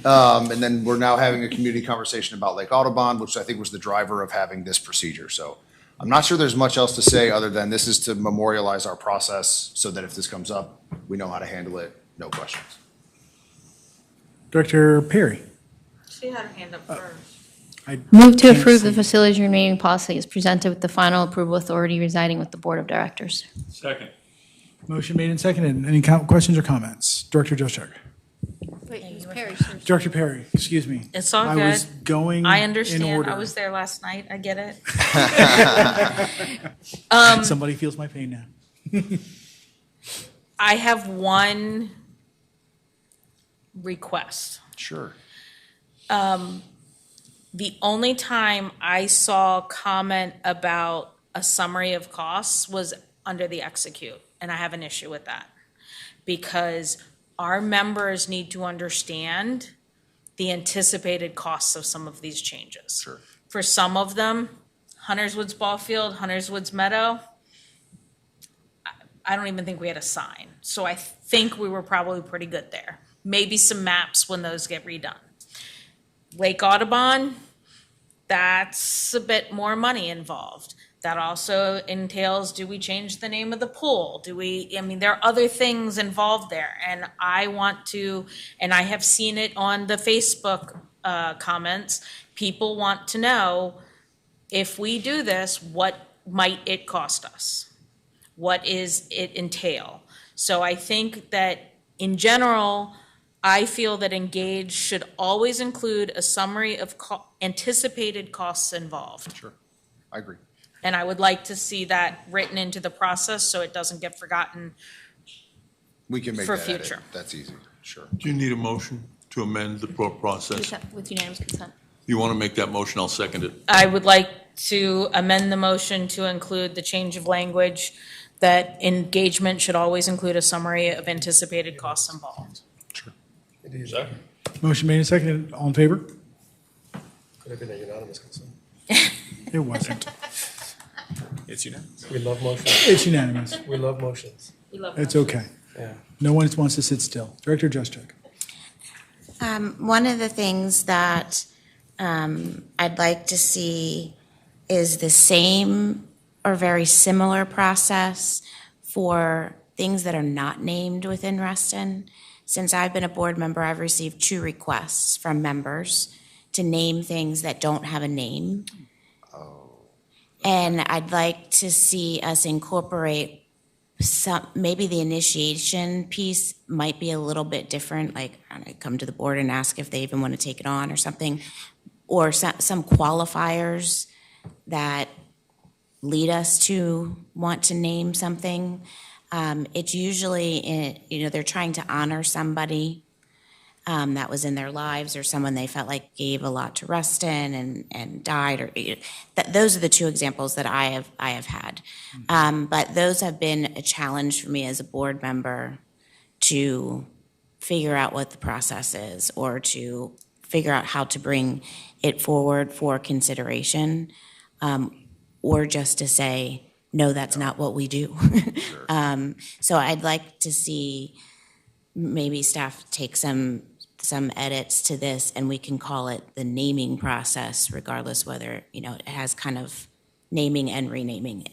And then we're now having a community conversation about Lake Audubon, which I think was the driver of having this procedure. So I'm not sure there's much else to say other than this is to memorialize our process so that if this comes up, we know how to handle it. No questions. Director Perry. She had her hand up first. I Move to can't approve the see. facilities renaming policy as presented with the final approval authority residing with the Board of Directors. Second. Motion made and seconded. Any questions or comments? Director Joshak. Director Perry, excuse me. It's all I was good. going I in understand. order. I was there last night. I get it. Somebody feels my pain now. I have one request. Sure. The only time I saw comment about a summary of costs was under the execute, and I have an issue with that. Because our members need to understand the anticipated costs of some of these changes. Sure. For some of them, Hunters Woods Ball Field, Hunters Woods Meadow, I don't even think we had a sign. So I think we were probably pretty good there. Maybe some maps when those get redone. Lake Audubon, that's a bit more money involved. That also entails, do we change the name of the pool? There are other things involved there. And I want to, and I have seen it on the Facebook comments, people want to know, if we do this, what might it cost us? What is it entail? So I think that in general, I feel that Engage should always include a summary of anticipated costs involved. Sure. I agree. And I would like to see that written into the process so it doesn't get forgotten. We can make For that edit. future. That's easy. Sure. Do you need a motion to amend the process? With unanimous consent. You want to make that motion, I'll second it. I would like to amend the motion to include the change of language that engagement should always include a summary of anticipated costs involved. It is. Motion made and seconded. All in favor? Could have been a unanimous consent. It wasn't. It's unanimous. We love motions. It's unanimous. We love motions. It's okay. Yeah. No one wants to sit still. Director Juszczyk. One of the things that I'd like to see is the same or very similar process for things that are not named within Reston. Since I've been a board member, I've received 2 requests from members to name things that don't have a name. And I'd like to see us incorporate maybe the initiation piece might be a little bit different, like I come to the board and ask if they even want to take it on or something, or some qualifiers that lead us to want to name something. It's usually, they're trying to honor somebody that was in their lives or someone they felt like gave a lot to Reston and died. Or those are the 2 examples that I have had. But those have been a challenge for me as a board member to figure out what the process is or to figure out how to bring it forward for consideration, or just to say, no, that's not what we do. So I'd like to see maybe staff take some edits to this and we can call it the naming process, regardless whether, it has kind of naming and renaming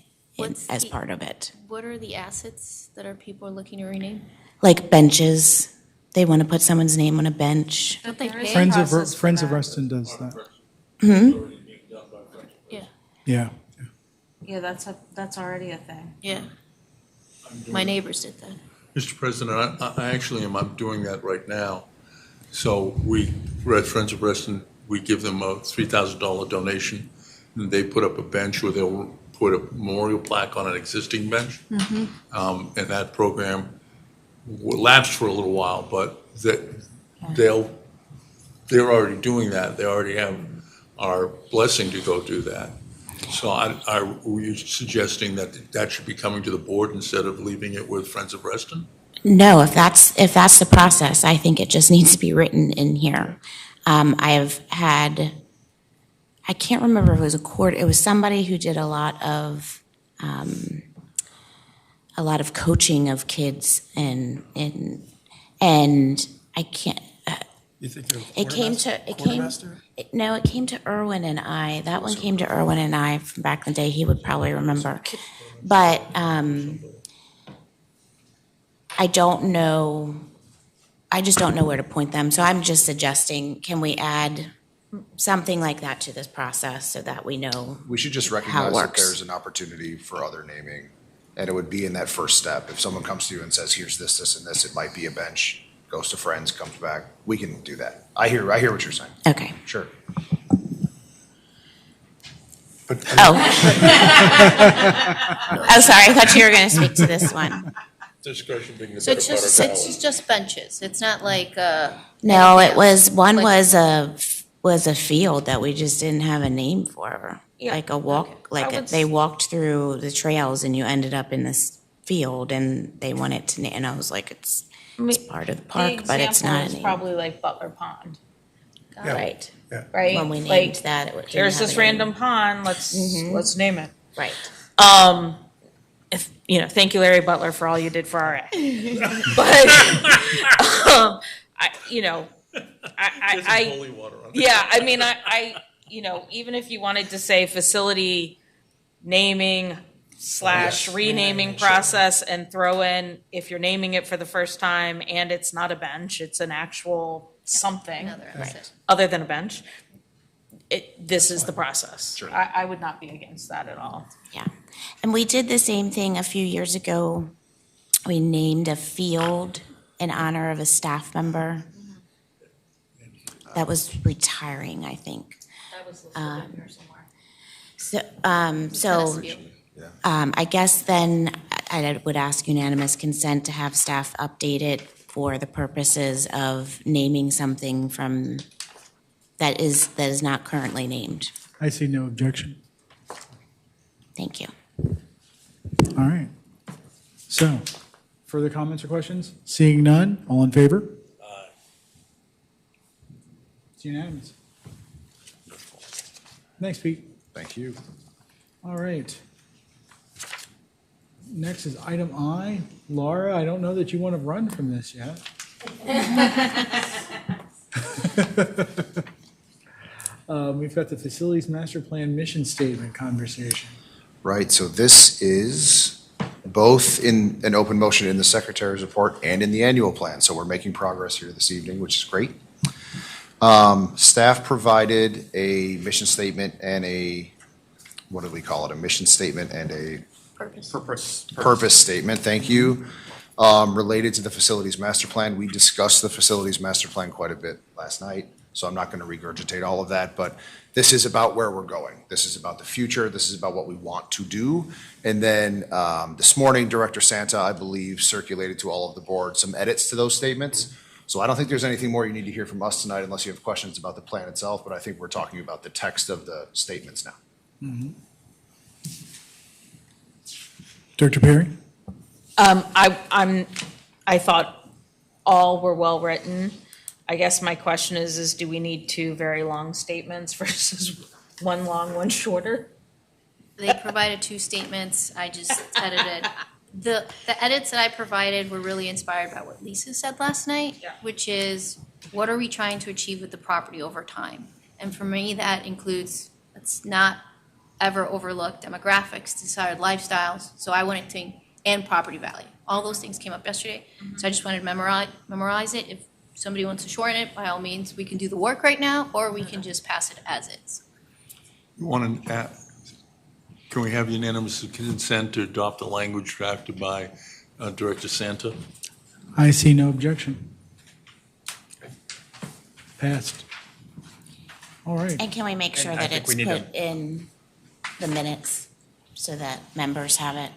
as part of it. What are the assets that people are looking to rename? Like benches. They want to put someone's name on a bench. Don't they pay? Friends of Reston does that. Yeah. Yeah. Yeah, that's already a thing. Yeah. My neighbors did that. Mr. President, I actually am, I'm doing that right now. So Friends of Reston, we give them a $3,000 donation, and they put up a bench where they'll put a memorial plaque on an existing bench. And that program will lapse for a little while, but they're already doing that. They already have our blessing to go do that. So were you suggesting that should be coming to the board instead of leaving it with Friends of Reston? No, if that's the process, I think it just needs to be written in here. I can't remember if it was it was somebody who did a lot of coaching of kids and I can't. You think you're It came to Erwin and I. That one came to Erwin and I from back in the day. He would probably remember. But I don't know. I just don't know where to point them. So I'm just suggesting, can we add something like that to this process so that we know? We should just how it recognize that works. there's an opportunity for other naming, and it would be in that first step. If someone comes to you and says, here's this, this, and this, it might be a bench, goes to Friends, comes back, we can do that. I hear what you're saying. Okay. Sure. But Oh, sorry. I thought you were going to speak to this one. Discretion being the So better part of it's just benches. It's not like, No, it anything was, else. one Like- was a field that we just didn't have a name for. Yeah, Like a walk, okay. I would they walked through the trails and you ended up in this field and they wanted to, and I was like, it's part of the park, but it's not a It's name. probably like Butler Pond, Yeah. Right. Yeah. right? When we Like, named that, it didn't here's have this a name. random pond, let's name it. Right. Thank you, Larry Butler, for all you did for RA. But, Get some holy water on it. yeah, I mean, even if you wanted to say facility naming / renaming process and throw in, if you're naming it for the first time and it's not a bench, it's an actual something Another asset. other than a bench, this is the process. Sure. I would not be against that at all. Yeah. And we did the same thing a few years ago. We named a field in honor of a staff member that was retiring, I think. That was listed here somewhere. So, I guess then I would ask unanimous consent to have staff update it for the purposes of naming something from, that is not currently named. I see no objection. Thank you. All right. So, further comments or questions? Seeing none, all in favor? It's unanimous. Thanks, Pete. Thank you. All right. Next is item I. Laura, I don't know that you want to run from this yet. We've got the Facilities Master Plan Mission Statement conversation. Right, so this is both in an open motion in the Secretary's report and in the annual plan. So we're making progress here this evening, which is great. Staff provided a mission statement and what do we call it? A mission statement and a purpose statement, thank you. Related to the Facilities Master Plan. We discussed the Facilities Master Plan quite a bit last night, so I'm not going to regurgitate all of that, but this is about where we're going. This is about the future. This is about what we want to do. And then this morning, Director Santa, I believe, circulated to all of the board some edits to those statements. So I don't think there's anything more you need to hear from us tonight unless you have questions about the plan itself, but I think we're talking about the text of the statements now. Director Perry? I thought all were well-written. I guess my question is do we need two very long statements versus one long, one shorter? They provided 2 statements. I just edited. The edits that I provided were really inspired by what Lisa said last night, Yeah. which is, what are we trying to achieve with the property over time? And for me, that includes, let's not ever overlook demographics, desired lifestyles. So I wanted to, and property value. All those things came up yesterday. So I just wanted to memorize it. If somebody wants to shorten it, by all means, we can do the work right now, or we can just pass it as is. Can we have unanimous consent to adopt the language drafted by Director Santa? I see no objection. Passed. All right. And can we make sure I that think it's we need put in the minutes so that members have it?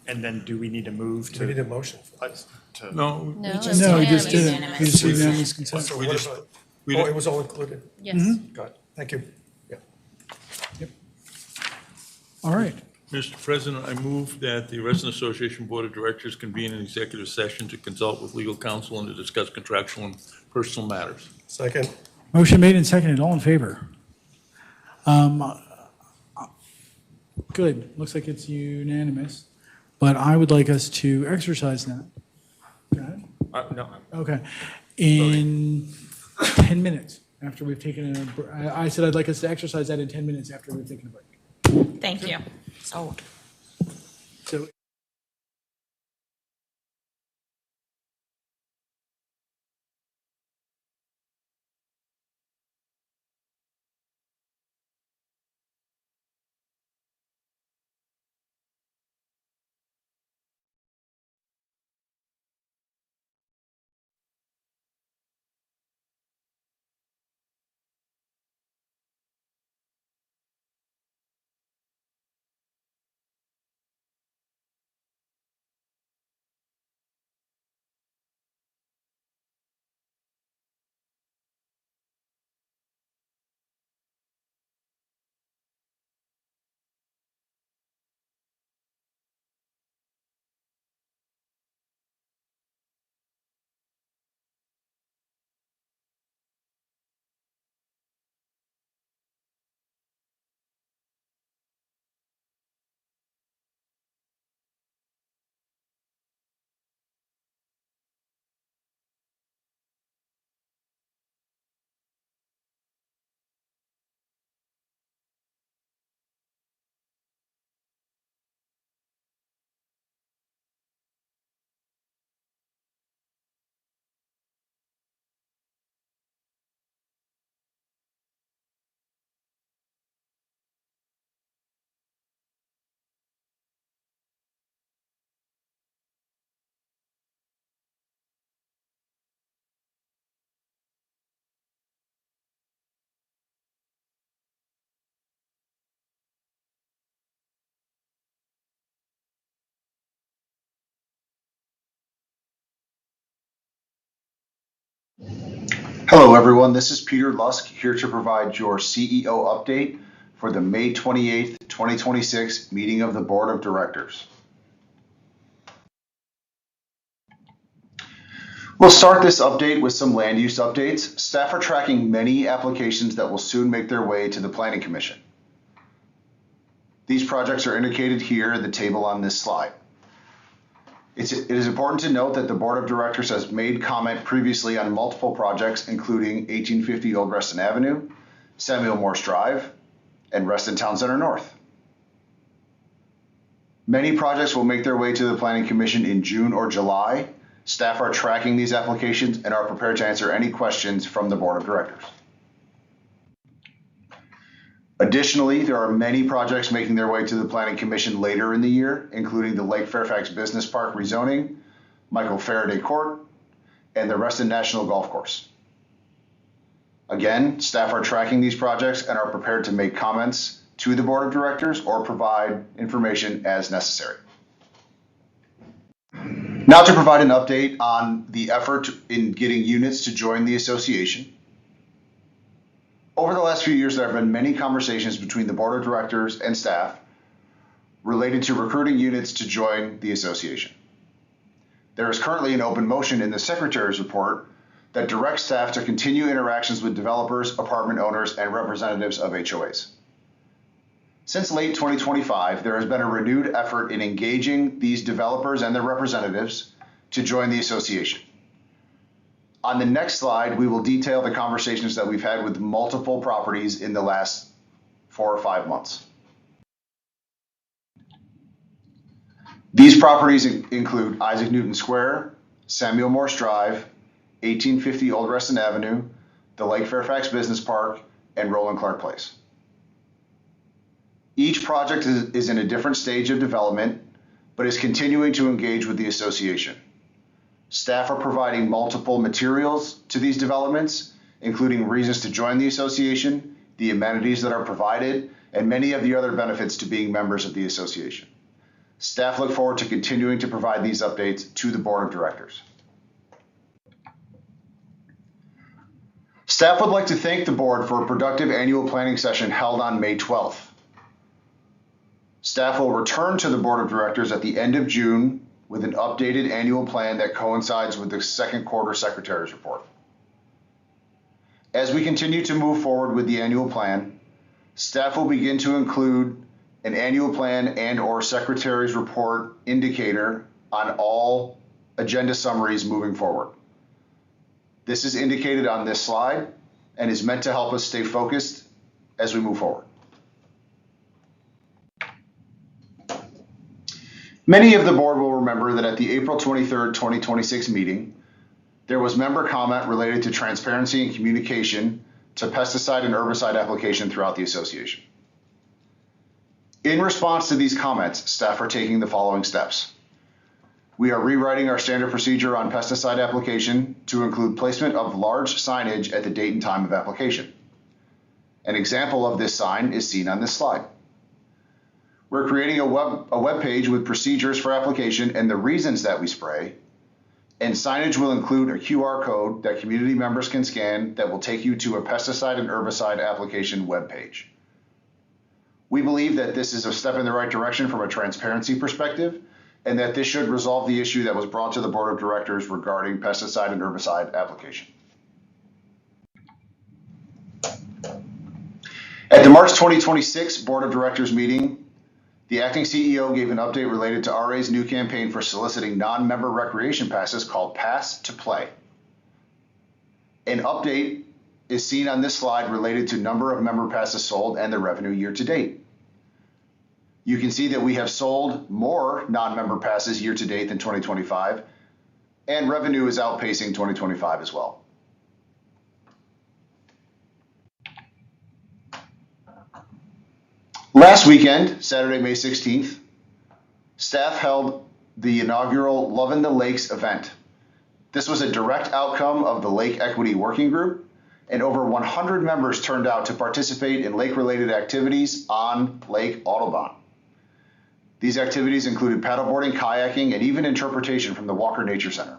And then do we need to move We need a to? motion. No, No, just it's No, he did just it. did it. Unanimous. He just did Unanimous. unanimous consent. So we what just- about- we Oh, did- it was all included? Yes. Got it. Thank you. Yeah. All right. Mr. President, I move that the Resident Association Board of Directors convene an executive session to consult with legal counsel and to discuss contractual and personal matters. Second. Motion made and seconded. All in favor? Good. Looks like it's unanimous, but I would like us to exercise that. Go ahead. No, Okay. In 10 minutes after we've taken I said I'd like us to exercise that in 10 minutes after we've taken a break. Thank you. Sold. So Hello, everyone. This is Peter Lusk here to provide your CEO update for the May 28th, 2026 meeting of the Board of Directors. We'll start this update with some land use updates. Staff are tracking many applications that will soon make their way to the Planning Commission. These projects are indicated here in the table on this slide. It is important to note that the Board of Directors has made comment previously on multiple projects, including 1850 Old Reston Avenue, Samuel Morse Drive, and Reston Town Center North. Many projects will make their way to the Planning Commission in June or July. Staff are tracking these applications and are prepared to answer any questions from the Board of Directors. Additionally, there are many projects making their way to the Planning Commission later in the year, including the Lake Fairfax Business Park rezoning, Michael Faraday Court, and the Reston National Golf Course. Again, staff are tracking these projects and are prepared to make comments to the Board of Directors or provide information as necessary. Now to provide an update on the effort in getting units to join the association. Over the last few years, there have been many conversations between the Board of Directors and staff related to recruiting units to join the association. There is currently an open motion in the Secretary's report that directs staff to continue interactions with developers, apartment owners, and representatives of HOAs. Since late 2025, there has been a renewed effort in engaging these developers and their representatives to join the association. On the next slide, we will detail the conversations that we've had with multiple properties in the last 4 or 5 months. These properties include Isaac Newton Square, Samuel Morse Drive, 1850 Old Reston Avenue, the Lake Fairfax Business Park, and Roland Clark Place. Each project is in a different stage of development, but is continuing to engage with the association. Staff are providing multiple materials to these developments, including reasons to join the association, the amenities that are provided, and many of the other benefits to being members of the association. Staff look forward to continuing to provide these updates to the Board of Directors. Staff would like to thank the board for a productive annual planning session held on May 12th. Staff will return to the Board of Directors at the end of June with an updated annual plan that coincides with the second quarter Secretary's report. As we continue to move forward with the annual plan, staff will begin to include an annual plan and/or Secretary's report indicator on all agenda summaries moving forward. This is indicated on this slide and is meant to help us stay focused as we move forward. Many of the board will remember that at the April 23rd, 2026 meeting, there was member comment related to transparency and communication to pesticide and herbicide application throughout the association. In response to these comments, staff are taking the following steps. We are rewriting our standard procedure on pesticide application to include placement of large signage at the date and time of application. An example of this sign is seen on this slide. We're creating a web page with procedures for application and the reasons that we spray, and signage will include a QR code that community members can scan that will take you to a pesticide and herbicide application web page. We believe that this is a step in the right direction from a transparency perspective, and that this should resolve the issue that was brought to the Board of Directors regarding pesticide and herbicide application. At the March 2026 Board of Directors meeting, the acting CEO gave an update related to RA's new campaign for soliciting non-member recreation passes called Pass to Play. An update is seen on this slide related to number of member passes sold and the revenue year to date. You can see that we have sold more non-member passes year to date than 2025, and revenue is outpacing 2025 as well. Last weekend, Saturday, May 16th, staff held the inaugural Lovin' the Lakes event. This was a direct outcome of the Lake Equity Working Group, and over 100 members turned out to participate in lake-related activities on Lake Audubon. These activities included paddleboarding, kayaking, and even interpretation from the Walker Nature Center.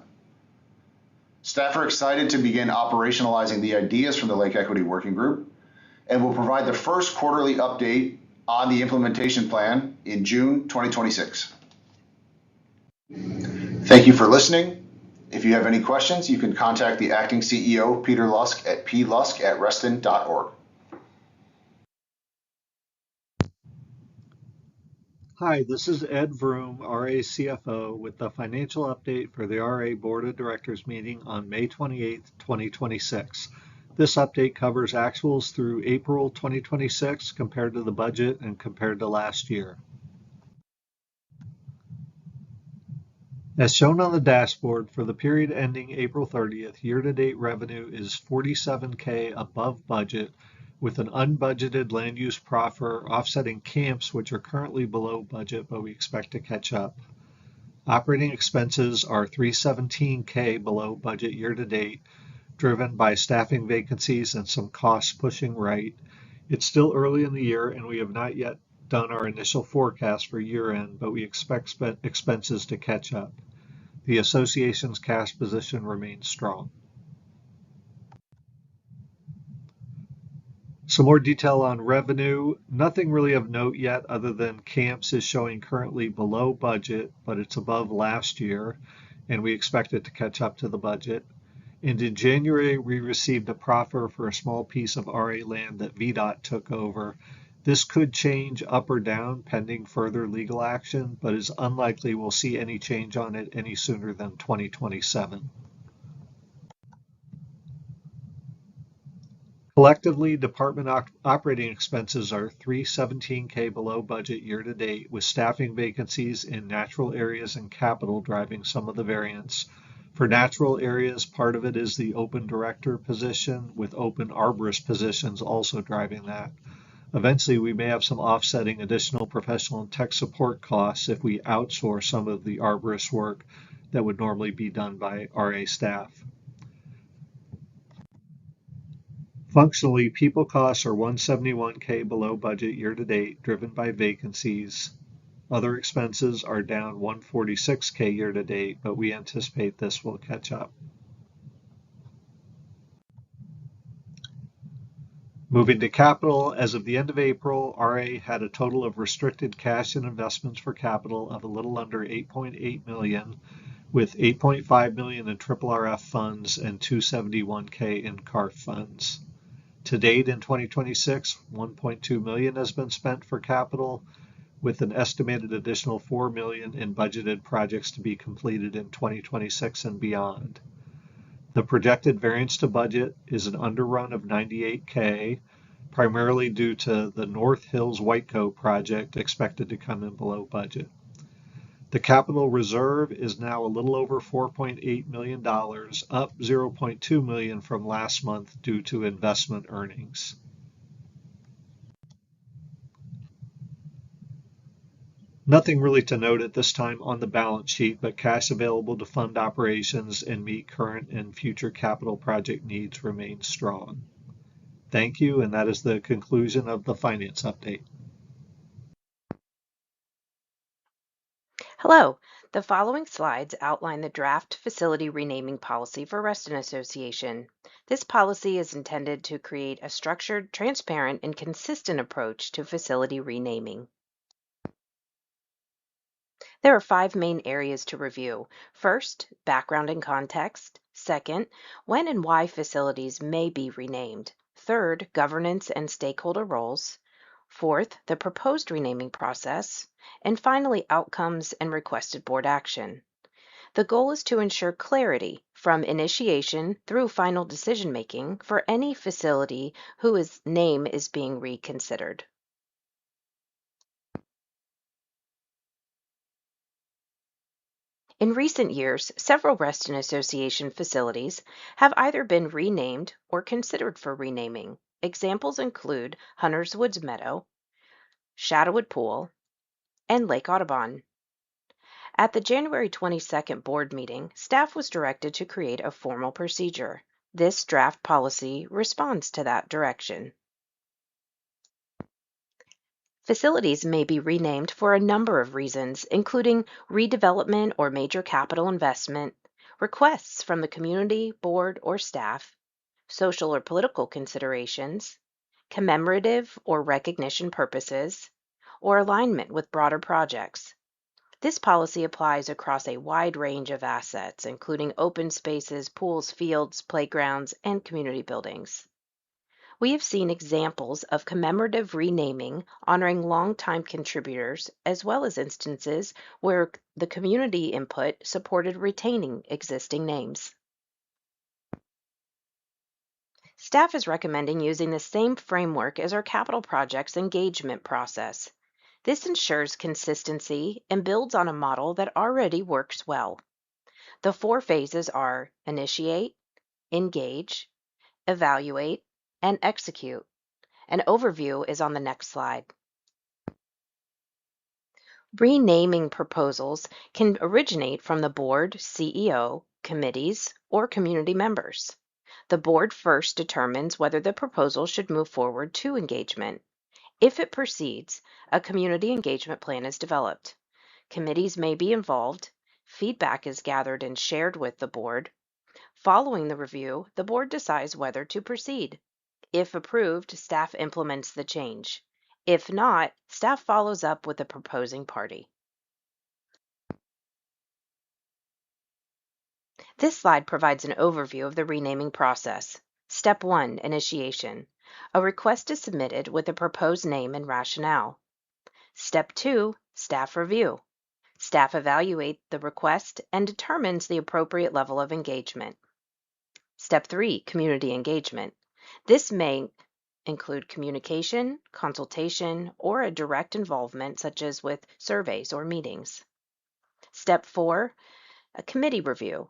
Staff are excited to begin operationalizing the ideas from the Lake Equity Working Group and will provide the first quarterly update on the implementation plan in June 2026. Thank you for listening. If you have any questions, you can contact the acting CEO, Peter Lusk, at plusk@reston.org. Hi, this is Ed Vroom, RA CFO, with the financial update for the RA Board of Directors meeting on May 28, 2026. This update covers actuals through April 2026 compared to the budget and compared to last year. As shown on the dashboard, for the period ending April 30th, year-to-date revenue is $47K above budget, with an unbudgeted land use proffer offsetting camps, which are currently below budget, but we expect to catch up. Operating expenses are $317K below budget year-to-date, driven by staffing vacancies and some costs pushing right. It's still early in the year, and we have not yet done our initial forecast for year-end, but we expect expenses to catch up. The association's cash position remains strong. Some more detail on revenue. Nothing really of note yet other than camps is showing currently below budget, but it's above last year, and we expect it to catch up to the budget. And in January, we received a proffer for a small piece of RA land that VDOT took over. This could change up or down pending further legal action, but is unlikely we'll see any change on it any sooner than 2027. Collectively, department operating expenses are $317K below budget year-to-date, with staffing vacancies in natural areas and capital driving some of the variance. For natural areas, part of it is the open director position, with open arborist positions also driving that. Eventually, we may have some offsetting additional professional and tech support costs if we outsource some of the arborist work, that would normally be done by RA staff. Functionally, people costs are $171K below budget year to date, driven by vacancies. Other expenses are down $146K year to date, but we anticipate this will catch up. Moving to capital, as of the end of April, RA had a total of restricted cash and investments for capital of a little under $8.8 million, with $8.5 million in RRF funds and $271K in CARF funds. To date in 2026, $1.2 million has been spent for capital, with an estimated additional $4 million in budgeted projects to be completed in 2026 and beyond. The projected variance to budget is an underrun of $98K, primarily due to the North Hills Whitecoat project expected to come in below budget. The capital reserve is now a little over $4.8 million, up $0.2 million from last month due to investment earnings. Nothing really to note at this time on the balance sheet, but cash available to fund operations and meet current and future capital project needs remains strong. Thank you, and that is the conclusion of the finance update. Hello. The following slides outline the draft facility renaming policy for Reston Association. This policy is intended to create a structured, transparent, and consistent approach to facility renaming. There are 5 main areas to review. First, background and context. Second, when and why facilities may be renamed. Third, governance and stakeholder roles. Fourth, the proposed renaming process. And finally, outcomes and requested board action. The goal is to ensure clarity from initiation through final decision-making for any facility whose name is being reconsidered. In recent years, several Reston Association facilities have either been renamed or considered for renaming. Examples include Hunter's Woods Meadow, Shadowwood Pool, and Lake Audubon. At the January 22nd board meeting, staff was directed to create a formal procedure. This draft policy responds to that direction. Facilities may be renamed for a number of reasons, including redevelopment or major capital investment, requests from the community, board, or staff, social or political considerations, commemorative or recognition purposes, or alignment with broader projects. This policy applies across a wide range of assets, including open spaces, pools, fields, playgrounds, and community buildings. We have seen examples of commemorative renaming honoring longtime contributors, as well as instances where the community input supported retaining existing names. Staff is recommending using the same framework as our capital projects engagement process. This ensures consistency and builds on a model that already works well. The 4 phases are initiate, engage, evaluate, and execute. An overview is on the next slide. Renaming proposals can originate from the board, CEO, committees, or community members. The board first determines whether the proposal should move forward to engagement. If it proceeds, a community engagement plan is developed. Committees may be involved, feedback is gathered and shared with the board. Following the review, the board decides whether to proceed. If approved, staff implements the change. If not, staff follows up with the proposing party. This slide provides an overview of the renaming process. Step 1, initiation. A request is submitted with a proposed name and rationale. Step 2, staff review. Staff evaluate the request and determines the appropriate level of engagement. Step 3, community engagement. This may include communication, consultation, or a direct involvement such as with surveys or meetings. Step 4, a committee review.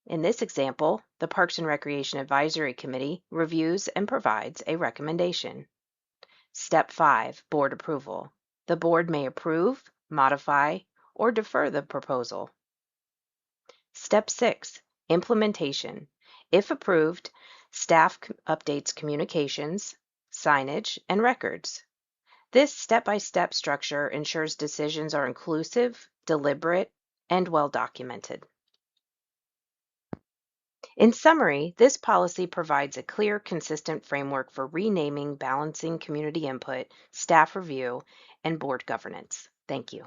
In this example, the Parks and Recreation Advisory Committee reviews and provides a recommendation. Step 5, board approval. The board may approve, modify, or defer the proposal. Step 6, implementation. If approved, staff updates communications, signage, and records. This step-by-step structure ensures decisions are inclusive, deliberate, and well documented. In summary, this policy provides a clear, consistent framework for renaming, balancing community input, staff review, and board governance. Thank you.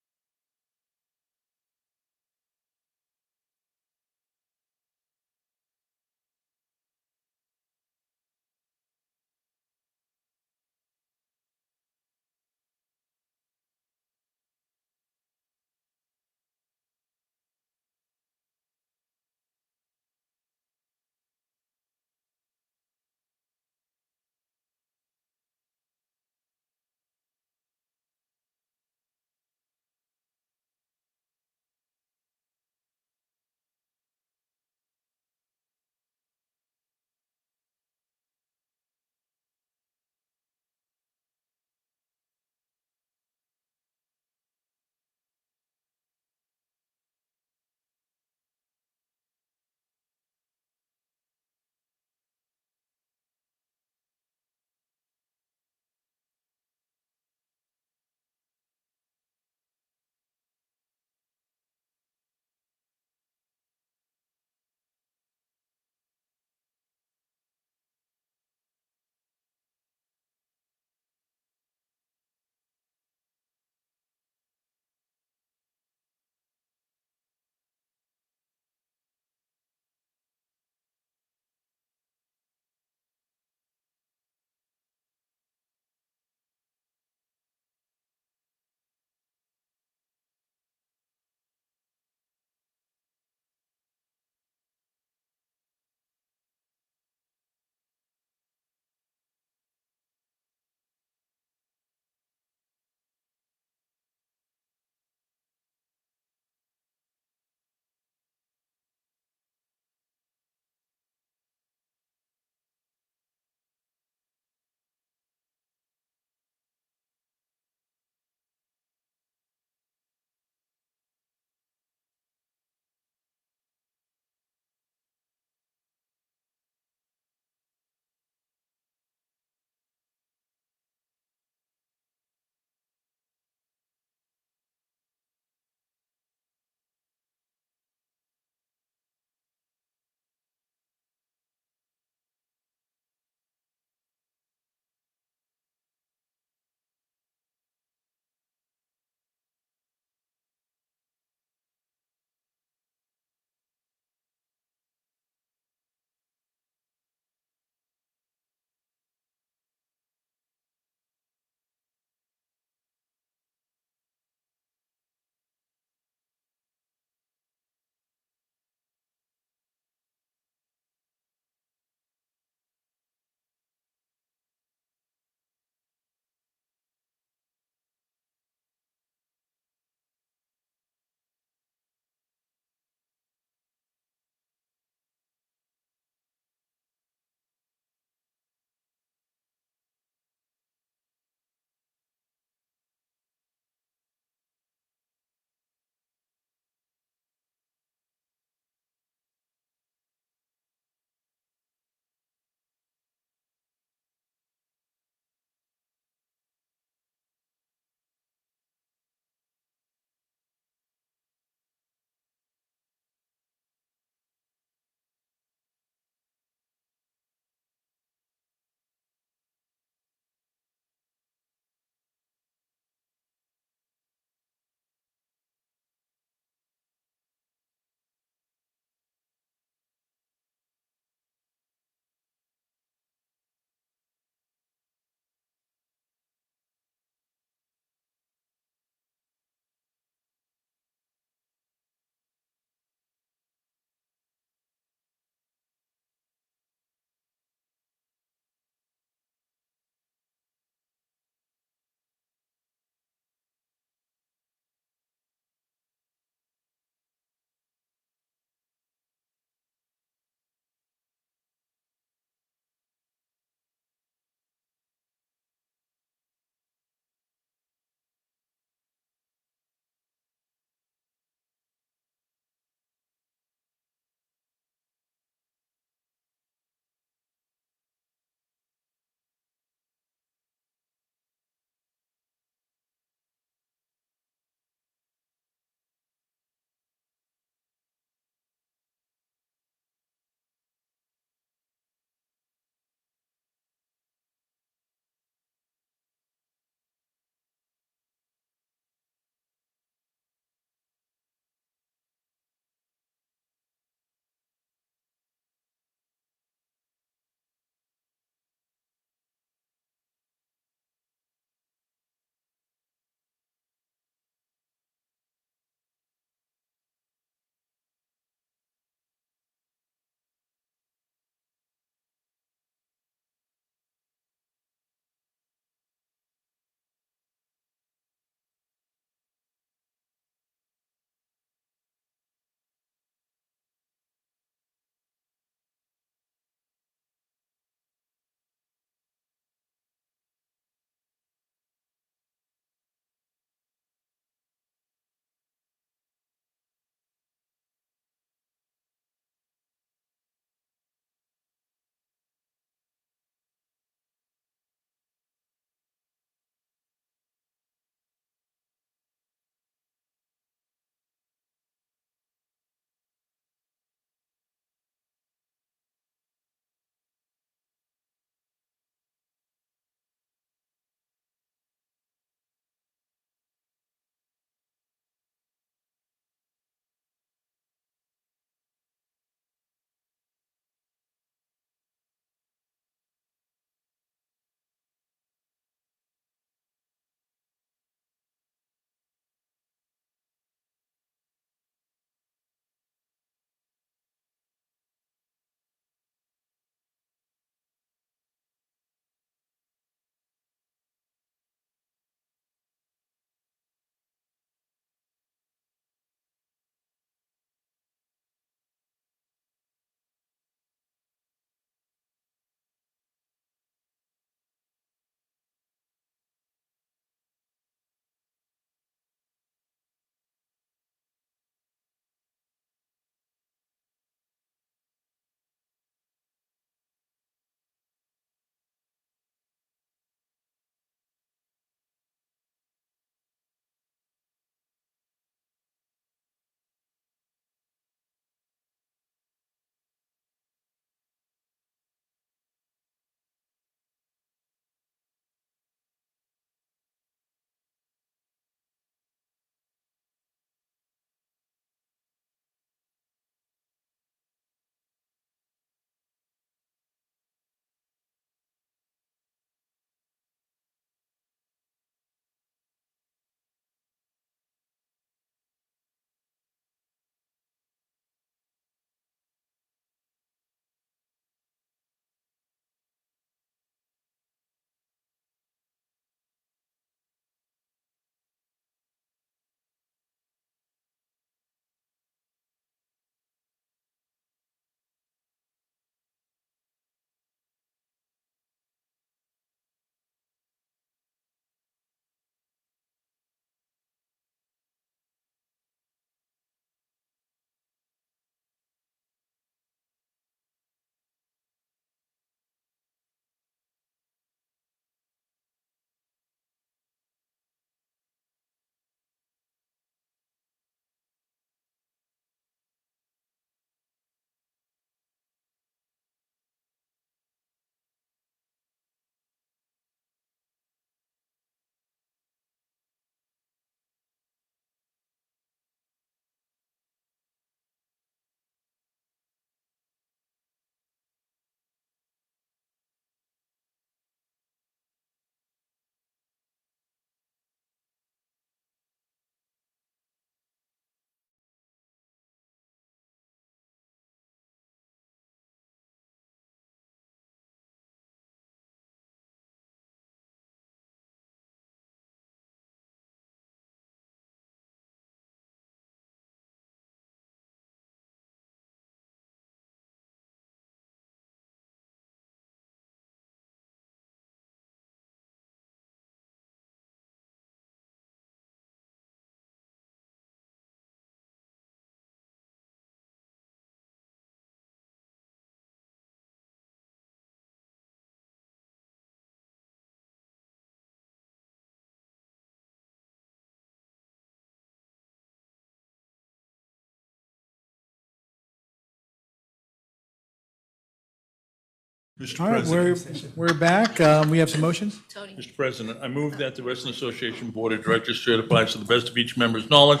Mr. All right, President. we're back. We have some motions. Mr. President, I move that the Wrestling Association Board of Directors certifies to the best of each member's knowledge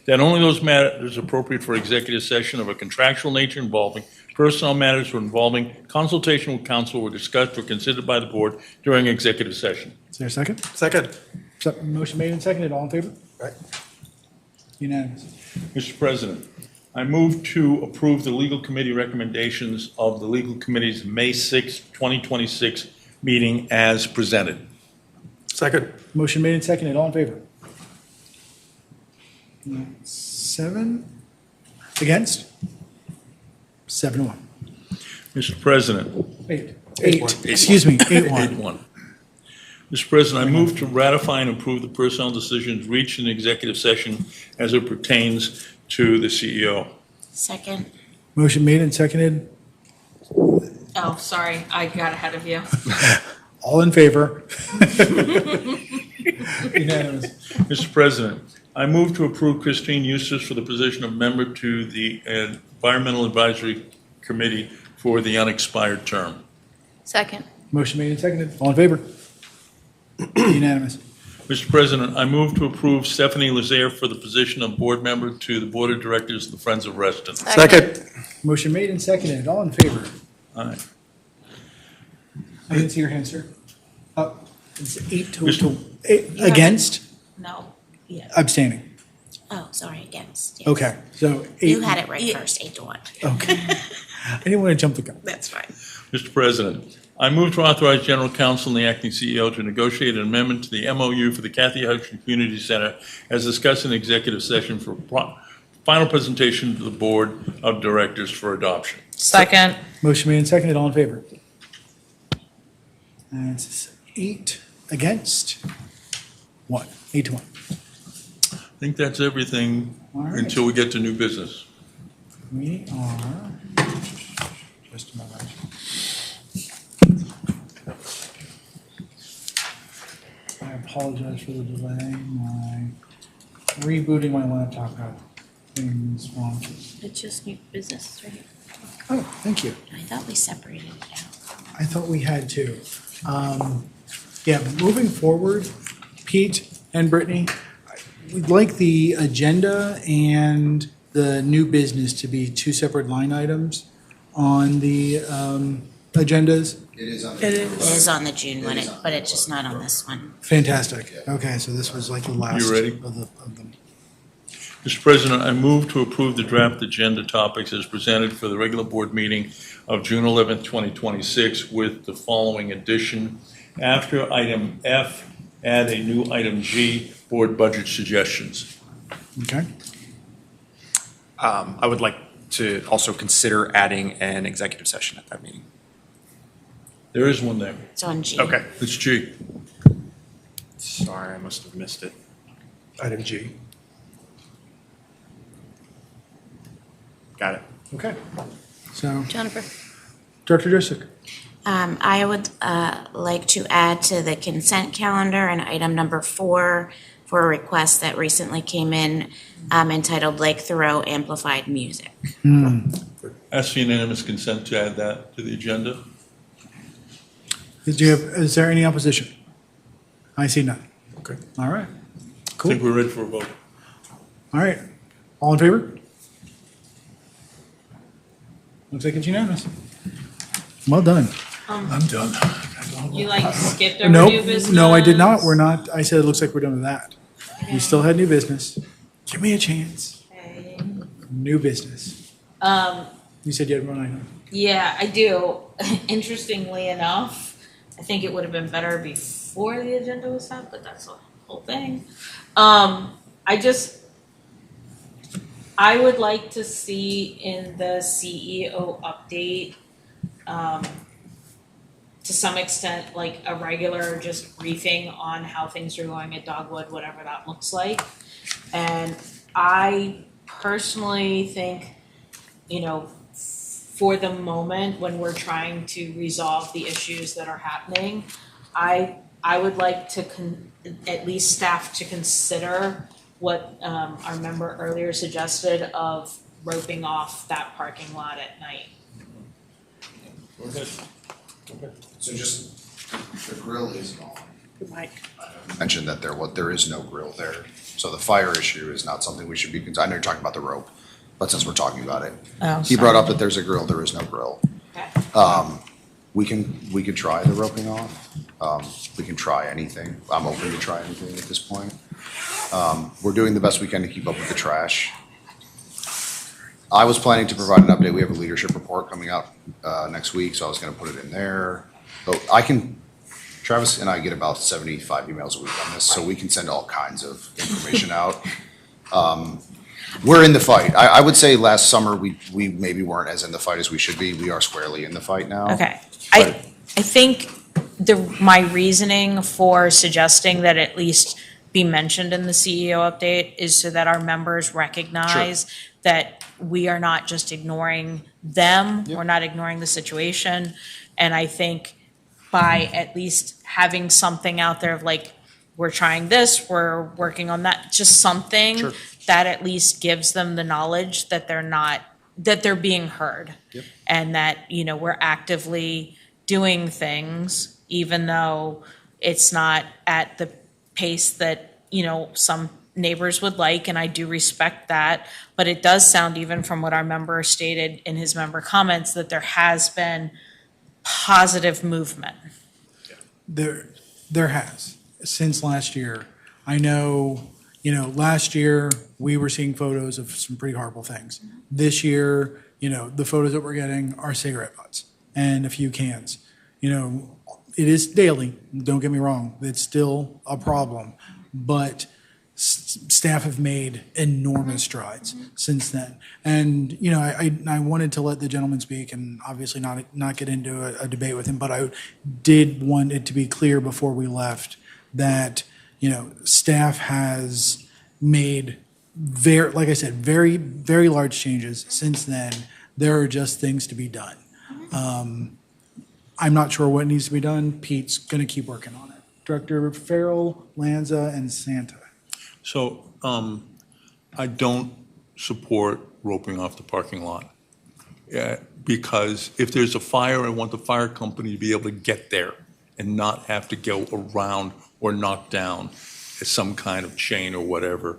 that only those matters appropriate for executive session of a contractual nature involving personnel matters or involving consultation with counsel were discussed or considered by the board during executive session. Is there a second? Second. Motion made and seconded. All in favor? Right. Unanimous. Mr. President, I move to approve the legal committee recommendations of the legal committee's May 6, 2026 meeting as presented. Second. Motion made and seconded. All in favor? 7. Against? 7-1. Mr. President. 8. Eight. Excuse me, 8-1. 8-1. Mr. President, I move to ratify and approve the personnel decisions reached in executive session as it pertains to the CEO. Second. Motion made and seconded. Oh, sorry, I got ahead of you. All in favor? Unanimous. Mr. President, I move to approve Christine Eustace for the position of member to the Environmental Advisory Committee for the unexpired term. Second. Motion made and seconded. All in favor? Unanimous. Mr. President, I move to approve Stephanie Lazaire for the position of board member to the Board of Directors of the Friends of Reston. Second. Motion made and seconded. All in favor? Aye. I didn't see your hand, sir. It's 8 to Mr. 8 against? No, yeah. Abstaining. Oh, sorry, against. Yes. Okay, so 8. You had it right first, 8-1. Okay. I didn't want to jump the gun. That's fine. Mr. President, I move to authorize General Counsel and the Acting CEO to negotiate an amendment to the MOU for the Kathy Hudson Community Center as discussed in executive session for final presentation to the Board of Directors for adoption. Second. Motion made and seconded. All in favor? And it's 8 against 1. 8-1. I think that's everything All right. until we get to new business. We are, just a moment. I apologize for the delay. Rebooting my laptop got things wrong. It's just new business right here. Oh, thank you. I thought we separated it out. I thought we had to. Yeah, moving forward, Pete and Brittany, we'd like the agenda and the new business to be 2 separate line items on the agendas. It is on. It is on the June one, but it's just not on this one. Fantastic. Okay, so this was like the last. You ready? Of them. Mr. President, I move to approve the draft agenda topics as presented for the regular board meeting of June 11th, 2026 with the following addition. After item F, add a new item G, board budget suggestions. Okay. I would like to also consider adding an executive session at that meeting. There is one there. It's on G. Okay. It's G. Sorry, I must have missed it. Item G. Got it. Okay. So, Jennifer. Director Josic. I would like to add to the consent calendar an item number 4 for a request that recently came in entitled Lake Thoreau Amplified Music. Ask for unanimous consent to add that to the agenda. Is there any opposition? I see none. Okay. All right. I Cool. think we're ready for a vote. All right. All in favor? Looks like it's unanimous. Well done. I'm done. You like skipped over Nope. new business? No, I did not. We're not. I said it looks like we're done with that. We still had new business. Give me a chance. Okay. New business. You said you had one item. Yeah, I do. Interestingly enough, I think it would have been better before the agenda was set, but that's the whole thing. I would like to see in the CEO update, to some extent, like a regular just briefing on how things are going at Dogwood, whatever that looks like. And I personally think, for the moment when we're trying to resolve the issues that are happening, I would like to at least staff to consider what our member earlier suggested of roping off that parking lot at night. Go ahead. So just, the grill is gone. Good mic. Mentioned that there is no grill there. So the fire issue is not something we should be, I know you're talking about the rope, but since we're talking about it. Oh, He brought sorry. up that there's a grill, there is no grill. We could try the roping off. We can try anything. I'm open to try anything at this point. We're doing the best we can to keep up with the trash. I was planning to provide an update. We have a leadership report coming out next week, so I was gonna put it in there. But Travis and I get about 75 emails a week on this, so we can send all kinds of information out. We're in the fight. I would say last summer, we maybe weren't as in the fight as we should be. We are squarely in the fight now. Okay. I think my reasoning for suggesting that at least be mentioned in the CEO update is so that our members recognize that we are not just ignoring them, we're not ignoring the situation. And I think by at least having something out there of like, we're trying this, we're working on that, just something that at least gives them the knowledge that they're being heard. And that, we're actively doing things, even though it's not at the pace that, some neighbors would like, and I do respect that. But it does sound, even from what our member stated in his member comments, that there has been positive movement. There has, since last year. I know, last year, we were seeing photos of some pretty horrible things. This year, the photos that we're getting are cigarette butts and a few cans. It is daily, don't get me wrong, it's still a problem. But staff have made enormous strides since then. And, I wanted to let the gentleman speak and obviously not get into a debate with him, but I did want it to be clear before we left that, staff has made like I said, very, very large changes since then. There are just things to be done. I'm not sure what needs to be done. Pete's going to keep working on it. Director Farrell, Lanza, and Santa. So, I don't support roping off the parking lot. Because if there's a fire, I want the fire company to be able to get there and not have to go around or knock down some kind of chain or whatever.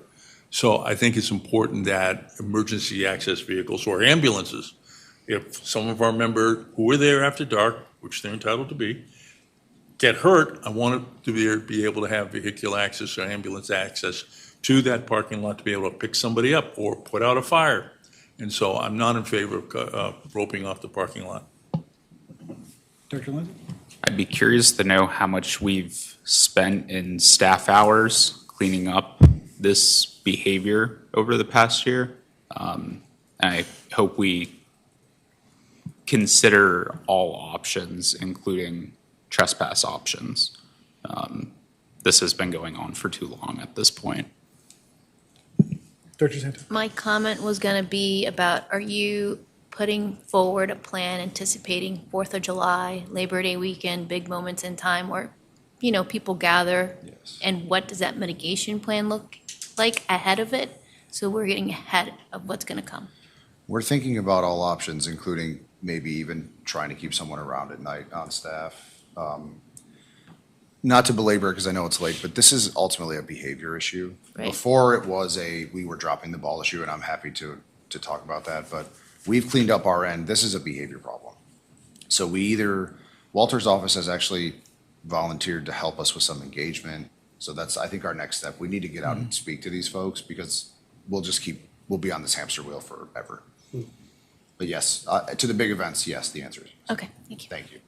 So I think it's important that emergency access vehicles or ambulances, if some of our members who are there after dark, which they're entitled to be, get hurt, I want it to be able to have vehicular access or ambulance access to that parking lot to be able to pick somebody up or put out a fire. And so I'm not in favor of roping off the parking lot. Dr. Lindsay? I'd be curious to know how much we've spent in staff hours cleaning up this behavior over the past year. And I hope we consider all options, including trespass options. This has been going on for too long at this point. Dr. Santa? My comment was going to be about, are you putting forward a plan anticipating 4th of July, Labor Day weekend, big moments in time where, people gather? Yes. And what does that mitigation plan look like ahead of it? So we're getting ahead of what's going to come. We're thinking about all options, including maybe even trying to keep someone around at night on staff. Not to belabor it because I know it's late, but this is ultimately a behavior issue. Right. Before it was we were dropping the ball issue, and I'm happy to talk about that, but we've cleaned up our end. This is a behavior problem. So Walter's office has actually volunteered to help us with some engagement. So that's, I think, our next step. We need to get out and speak to these folks because we'll be on this hamster wheel forever. But yes, to the big events, yes, the answer is yes. Okay, thank you. Thank you.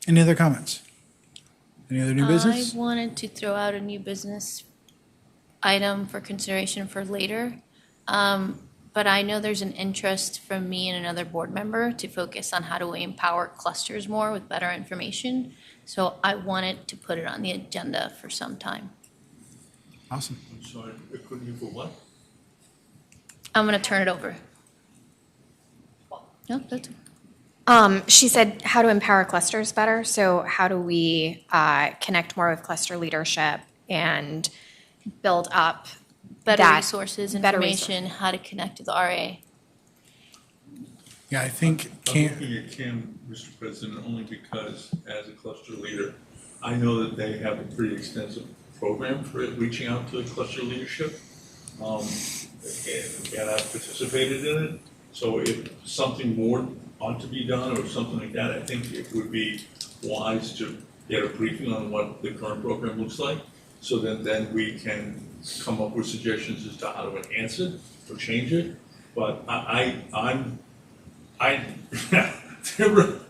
Any other comments? Any other new business? I wanted to throw out a new business item for consideration for later. But I know there's an interest from me and another board member to focus on how do we empower clusters more with better information. So I wanted to put it on the agenda for some time. Awesome. I'm sorry, couldn't you for what? I'm going to turn it over. No, that's She said how to empower clusters better. So how do we connect more with cluster leadership and build up better that resources, better information, how to connect to the RA. Yeah, I think I'm looking at Kim, Mr. President, only because as a cluster leader, I know that they have a pretty extensive program for reaching out to cluster leadership. And I've participated in it. So if something more ought to be done or something like that, I think it would be wise to get a briefing on what the current program looks like. So then we can come up with suggestions as to how to enhance it or change it. But I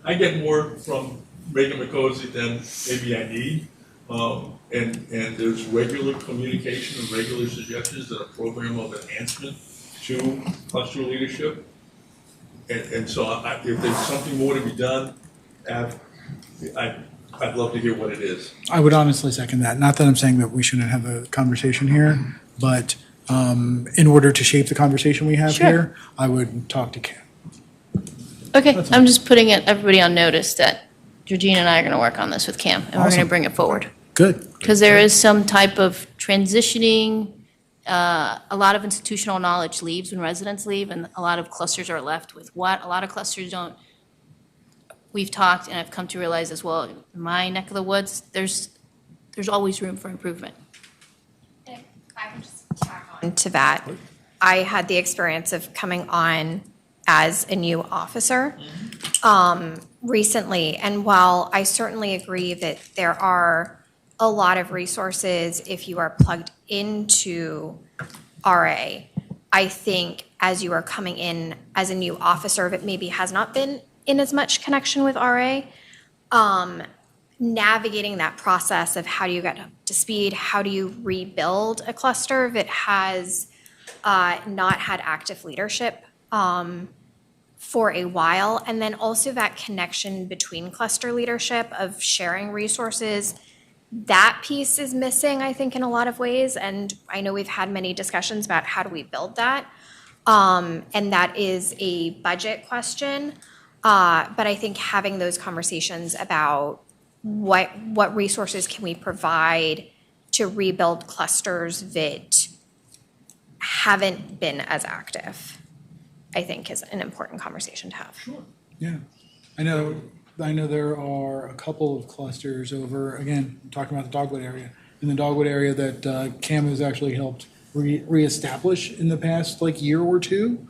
get more from Megan McCosey than maybe I need. And there's regular communication and regular suggestions and a program of enhancement to cluster leadership. And so if there's something more to be done, I'd love to hear what it is. I would honestly second that. Not that I'm saying that we shouldn't have a conversation here, but in order to shape the conversation we have Sure. here, I would talk to Kim. Okay, That's I'm just putting everybody on notice that Georgina and I are going to work on this with Cam, and we're going to Awesome. bring it forward. Good. Because there is some type of transitioning, a lot of institutional knowledge leaves when residents leave, and a lot of clusters are left with what? A lot of clusters don't. We've talked, and I've come to realize as well, in my neck of the woods, there's always room for improvement. To that, I had the experience of coming on as a new officer recently, and while I certainly agree that there are a lot of resources if you are plugged into RA, I think as you are coming in as a new officer that maybe has not been in as much connection with RA, navigating that process of how do you get up to speed, how do you rebuild a cluster that has not had active leadership for a while, and then also that connection between cluster leadership of sharing resources. That piece is missing, I think, in a lot of ways, and I know we've had many discussions about how do we build that, and that is a budget question, but I think having those conversations about what resources can we provide to rebuild clusters that haven't been as active, I think is an important conversation to have. Sure. Yeah. I know there are a couple of clusters over, again, I'm talking about the Dogwood area, in the Dogwood area that Cam has actually helped reestablish in the past year or two.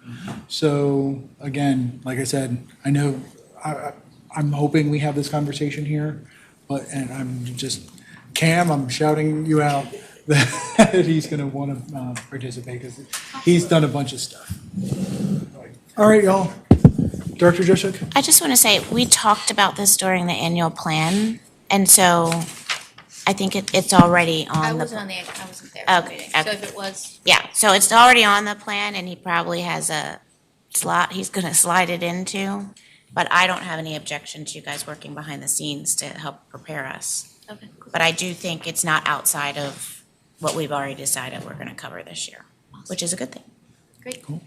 So again, like I said, I know I'm hoping we have this conversation here, and I'm just, Cam, I'm shouting you out that he's going to want to participate because he's done a bunch of stuff. All right, y'all. Director Jessica? I just want to say, we talked about this during the annual plan, and so I think it's already on I the. wasn't there for the Okay, meeting, so okay. if it was. Yeah, so it's already on the plan, and he probably has a slot he's going to slide it into. But I don't have any objection to you guys working behind the scenes to help prepare us. Okay, cool. But I do think it's not outside of what we've already decided we're going to cover this year, which is a good thing. Great. Cool.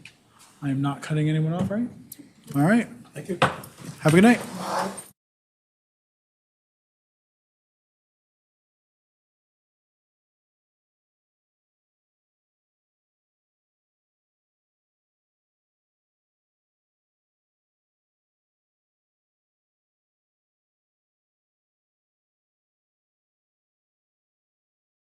I am not cutting anyone off, right? All right. Thank you. Have a good night.